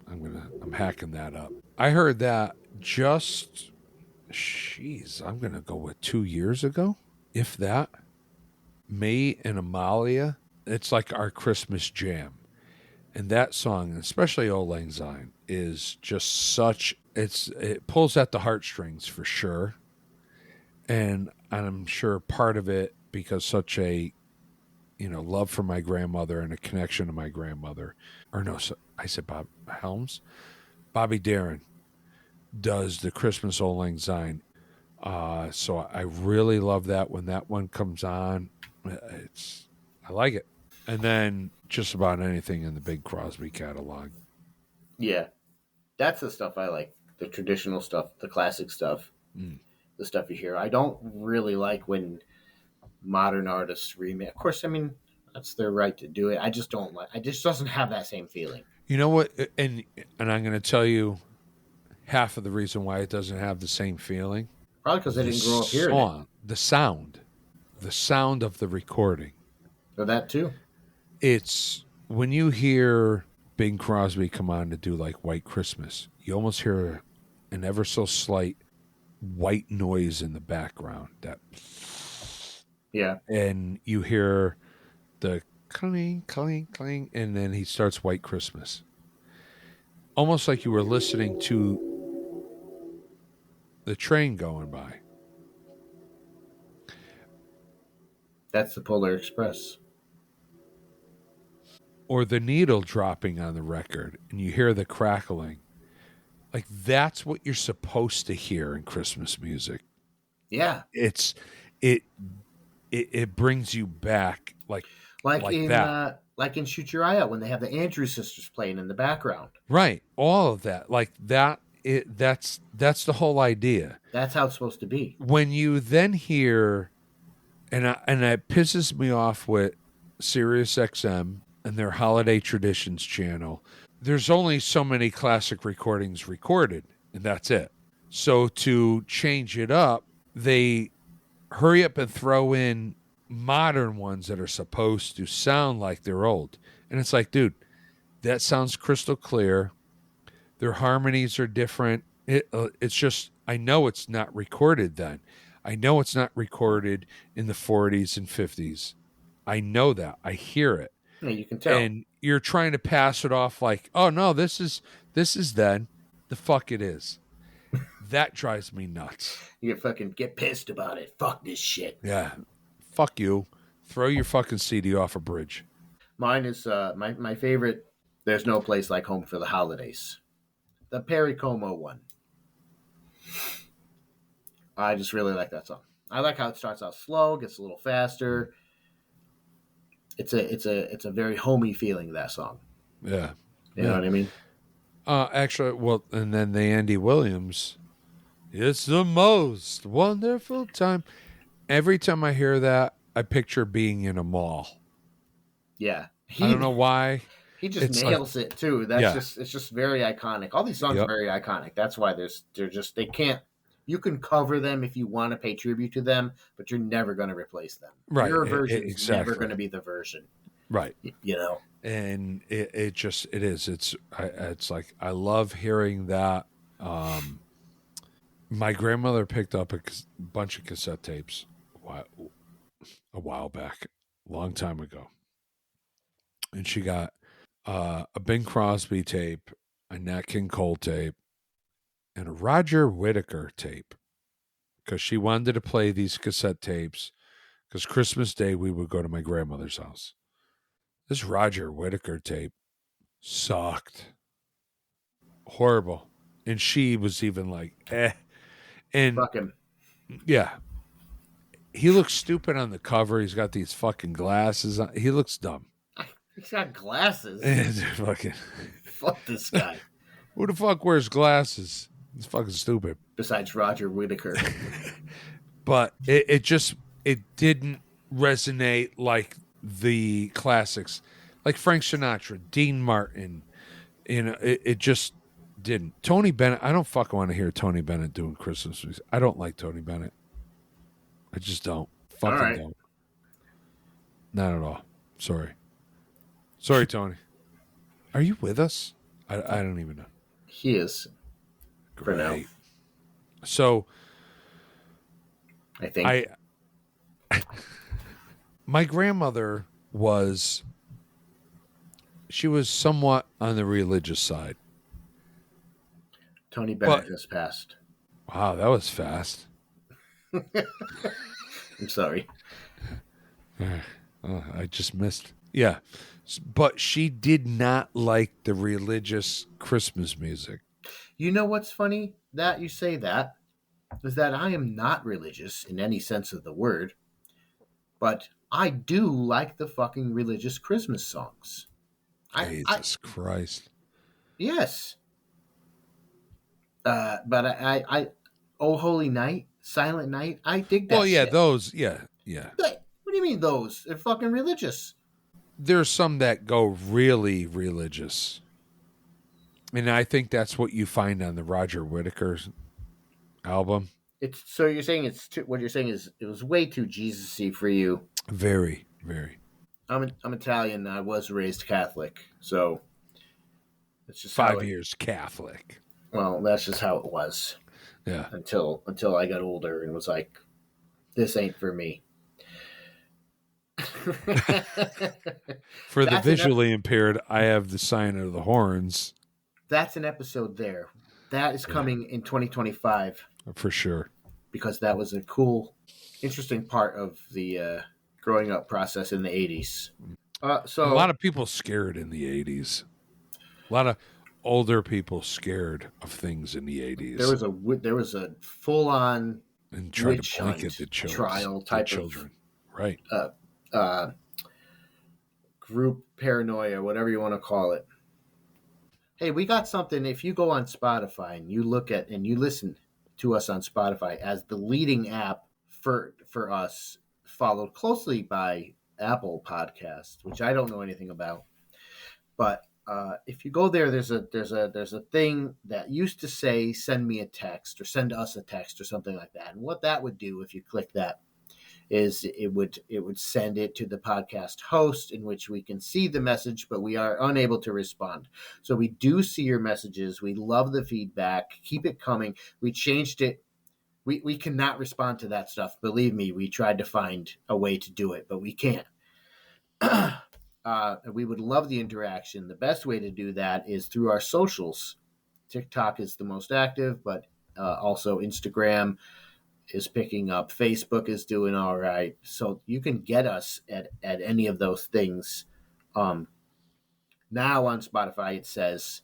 I'm hacking that up. I heard that just, I'm gonna go with 2 years ago, if that. Me and Amalia, it's like our Christmas jam. And that song, especially Old Lang Syne, is just such, it pulls at the heartstrings for sure. And I'm sure part of it because such a, love for my grandmother and a connection to my grandmother. Or no, I said Bob Helms. Bobby Darin does the Christmas Old Lang Syne. So I really love that when that one comes on. I like it. And then just about anything in the Big Crosby catalog. Yeah, that's the stuff I like. The traditional stuff, the classic stuff, the stuff you hear. I don't really like when modern artists remake. Of course, I mean that's their right to do it. I just don't like. It just doesn't have that same feeling. You know what? And I'm going to tell you half of the reason why it doesn't have the same feeling. Probably because I didn't grow up hearing it. The sound of the recording. Or that too. It's when you hear Bing Crosby come on to do like White Christmas, you almost hear an ever so slight white noise in the background. That yeah, and you hear the cling, cling, cling, and then he starts White Christmas. Almost like you were listening to the train going by. that's the Polar Express. Or the needle dropping on the record and you hear the crackling. Like that's what you're supposed to hear in Christmas music. Yeah. It brings you back like in that. Like in Shoot Your Eye Out when they have the Andrews sisters playing in the background. Right. All of that. Like that that's the whole idea. That's how it's supposed to be. When you then hear and it pisses me off with Sirius XM and their Holiday Traditions channel, there's only so many classic recordings recorded, and that's it. So to change it up, they hurry up and throw in modern ones that are supposed to sound like they're old. And it's like, dude, that sounds crystal clear. Their harmonies are different. It's just, I know it's not recorded then. I know it's not recorded in the 40s and 50s. I know that. I hear it. Yeah, you can tell. And you're trying to pass it off like, oh no, this is then. The fuck it is. That drives me nuts. You fucking get pissed about it. Fuck this shit. Yeah. Fuck you. Throw your fucking CD off a bridge. Mine is my favorite. There's no place like home for the holidays. The Perry Como one. I just really like that song. I like how it starts out slow, gets a little faster. It's a very homey feeling, that song. Yeah. You know what I mean? Actually, well, and then the Andy Williams. It's the most wonderful time. Every time I hear that, I picture being in a mall. Yeah. I don't know why. He just It's like, nails it too. yeah, It's just very iconic. All these songs are yep, very iconic. That's why they can't. You can cover them if you want to pay tribute to them, but you're never going to replace them. right, Your version is never exactly, going to be the version. right. You know. And it is. It's like I love hearing that. My grandmother picked up a bunch of cassette tapes a while back, a long time ago, and she got a Bing Crosby tape, a Nat King Cole tape, and a Roger Whittaker tape because she wanted to play these cassette tapes because Christmas Day we would go to my grandmother's house. This Roger Whittaker tape sucked. Horrible. And she was even like, eh. And Fuck him. yeah, he looks stupid on the cover. He's got these fucking glasses on. He looks dumb. He's got glasses. Fucking, Fuck this guy. who the fuck wears glasses? It's fucking stupid. Besides Roger Whittaker. But it didn't resonate like the classics, like Frank Sinatra, Dean Martin. You know, it just didn't. Tony Bennett. I don't fucking want to hear Tony Bennett doing Christmas music. I don't like Tony Bennett. I just don't. Fucking right. don't. Not at all. Sorry, Tony. Are you with us? I don't even know. He is. For now. Great. So I think. My grandmother she was somewhat on the religious side. Tony Bennett has passed. Wow, that was fast. I'm sorry. Oh, I just missed. Yeah. But she did not like the religious Christmas music. You know what's funny? That you say that is that I am not religious in any sense of the word, but I do like the fucking religious Christmas songs. Jesus Christ. Yes. But I Oh Holy Night, Silent Night, I dig that. Well, yeah, shit. those, yeah. What do you mean those? They're fucking religious. There's some that go really religious. And I think that's what you find on the Roger Whittaker album. It's so you're saying it's too, what you're saying is it was way too Jesus-y for you. Very, very. I'm Italian. I was raised Catholic, so it's just 5 years Catholic. Well, that's just how it was. Yeah. Until I got older and was like, this ain't for me. For the visually impaired, I have the sign of the horns. That's an episode there. That is coming in 2025. For sure. Because that was a cool, interesting part of the growing up process in the 80s. So a lot of people scared in the 80s. A lot of older people scared of things in the 80s. There was a full on and try to blanket the trial type children. Right. Group paranoia, whatever you want to call it. Hey, we got something. If you go on Spotify and you look at and you listen to us on Spotify as the leading app for us, followed closely by Apple Podcasts, which I don't know anything about. But if you go there, there's a thing that used to say send me a text or send us a text or something like that. And what that would do if you click that is it would send it to the podcast host, in which we can see the message, but we are unable to respond. So we do see your messages. We love the feedback. Keep it coming. We changed it. We cannot respond to that stuff. Believe me, we tried to find a way to do it, but we can't. We would love the interaction. The best way to do that is through our socials. TikTok is the most active, but also Instagram is picking up. Facebook is doing all right. So you can get us at any of those things. Now on Spotify, it says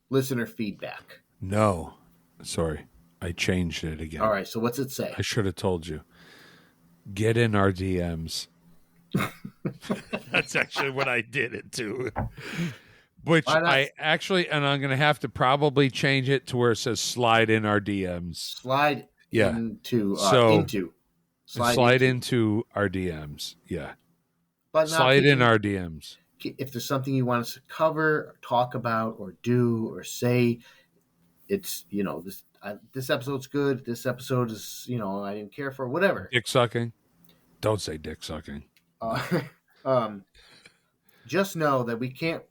listener feedback. No, sorry. I changed it again. All right. So what's it say? I should have told you. Get in our DMs. That's actually what I did it to. Which Why not I actually, and I'm going to have to probably change it to where it says slide in our DMs. slide Yeah. into So slide into, into our DMs. Yeah. but not Slide in kicking. our DMs. If there's something you want us to cover, or talk about, or do, or say, it's this episode's good. This episode is I didn't care for whatever. Dick sucking. Don't say dick sucking. Uh, um, just know that we can't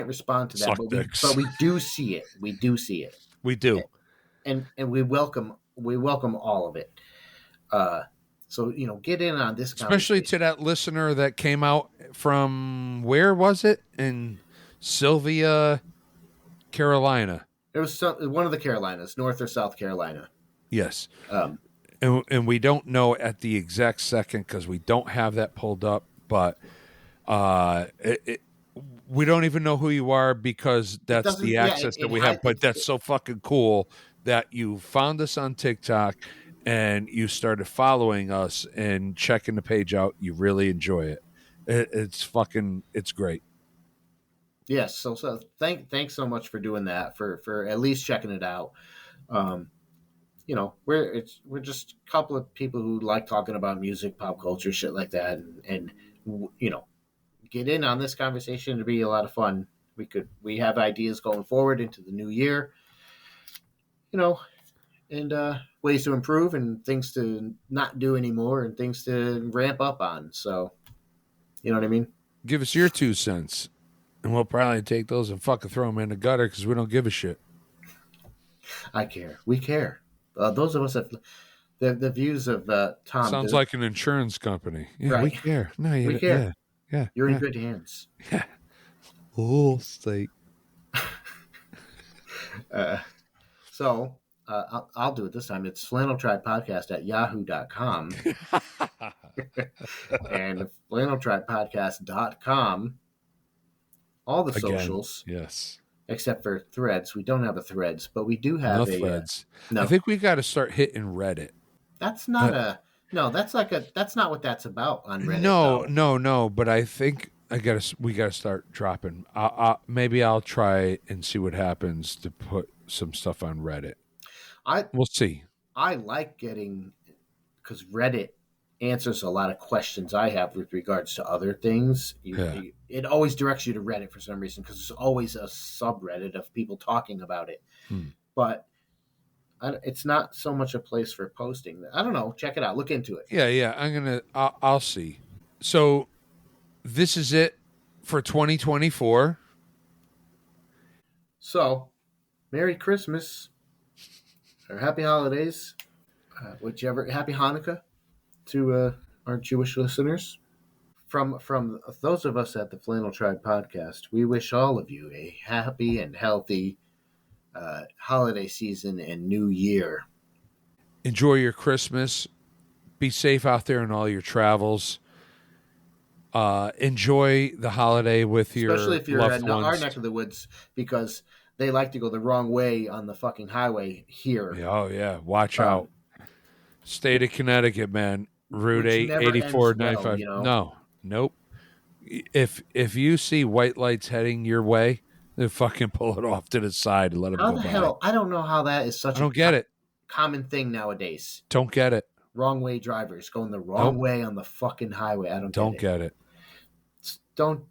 respond to that, Suck dicks. but we do see it. We do see it, We do. and we welcome all of it. So get in on this, Especially to that listener that came out from, where was it? In Sylvia, Carolina. It was one of the Carolinas, North or South Carolina. Yes. Um, And we don't know at the exact second because we don't have that pulled up, but we don't even know who you are because that's the access that we have. But that's so fucking cool that you found us on TikTok and you started following us and checking the page out. You really enjoy it. It's great. Yes. So thanks so much for doing that, for at least checking it out. We're just a couple of people who like talking about music, pop culture, shit like that, and get in on this conversation. It'd be a lot of fun. We have ideas going forward into the new year, and ways to improve and things to not do anymore and things to ramp up on. So, you know what I mean? Give us your 2 cents, and we'll probably take those and fucking throw them in the gutter because we don't give a shit. I care. We care. Those of us that the views of Tom sounds like an insurance company. Yeah, right. We care. No, we care. Yeah, you're in good hands. Yeah. Oh, state. So I'll do it this time. It's flanneltribepodcast@yahoo.com and flanneltribepodcast.com. All the socials. Yes. Except for Threads. We don't have a Threads, but we do have Threads. I think we got to start hitting Reddit. That's not that's not what that's about on Reddit. No. But I think we got to start dropping. Maybe I'll try and see what happens to put some stuff on Reddit. We'll see. I like getting, because Reddit answers a lot of questions I have with regards to other things. It always directs you to Reddit for some reason, because there's always a subreddit of people talking about it. But it's not so much a place for posting. I don't know. Check it out. Look into it. Yeah. I'll see. So this is it for 2024. So, Merry Christmas or Happy Holidays, whichever. Happy Hanukkah to our Jewish listeners. From those of us at the Flannel Tribe Podcast, we wish all of you a happy and healthy holiday season and new year. Enjoy your Christmas. Be safe out there in all your travels. Enjoy the holiday with your loved ones. Especially if you're in our neck of the woods, because they like to go the wrong way on the fucking highway here. Oh, yeah. Watch out. State of Connecticut, man. Route 84, 95. No. Nope. If you see white lights heading your way, then fucking pull it off to the side and let them go by. How the hell? I don't know how that is such a common thing nowadays. Don't get it. Wrong way drivers going the wrong way on the fucking highway. I don't get it. Don't.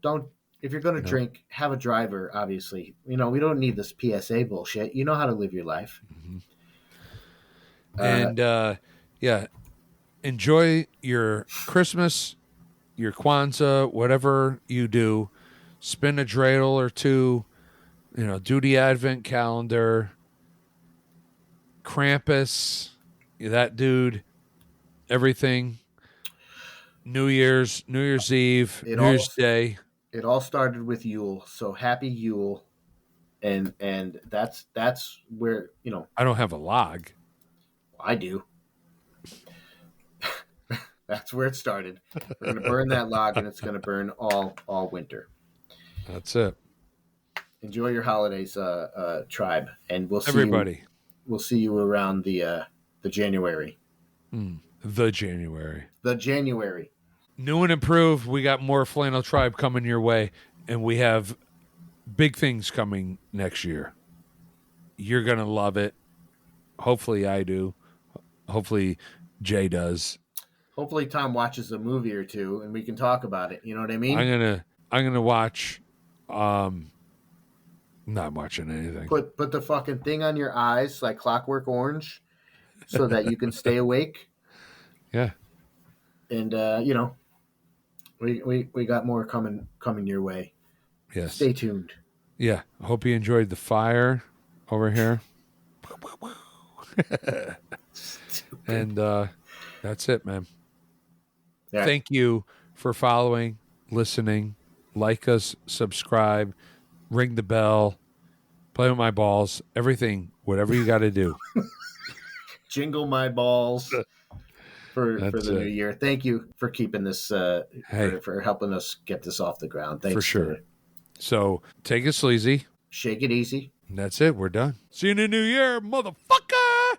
If you're going to drink, have a driver, obviously. We don't need this PSA bullshit. You know how to live your life. And, enjoy your Christmas, your Kwanzaa, whatever you do. Spin a dreidel or two. Do the Advent calendar. Krampus, that dude, everything. New Year's Eve, New Year's Day. It all started with Yule, so happy Yule, and that's where I don't have a log. I do. That's where it started. We're gonna burn that log, and it's gonna burn all winter. That's it. Enjoy your holidays, tribe, and we'll see everybody. We'll see you around the January. The January. New and improved. We got more Flannel Tribe coming your way, and we have big things coming next year. You're going to love it. Hopefully I do. Hopefully Jay does. Hopefully Tom watches a movie or two and we can talk about it. You know what I mean? I'm going to watch not watching anything. Put the fucking thing on your eyes like Clockwork Orange so that you can stay awake. Yeah. And we got more coming your way. Yes. Stay tuned. Yeah. I hope you enjoyed the fire over here. And that's it, man. Yeah. Thank you for following, listening, like us, subscribe, ring the bell, play with my balls, everything, whatever you got to do. Jingle my balls for the new year. Thank you for keeping this, for helping us get this off the ground. Thanks for sure. So take it sleazy. Shake it easy. And that's it. We're done. See you in the new year, motherfucker.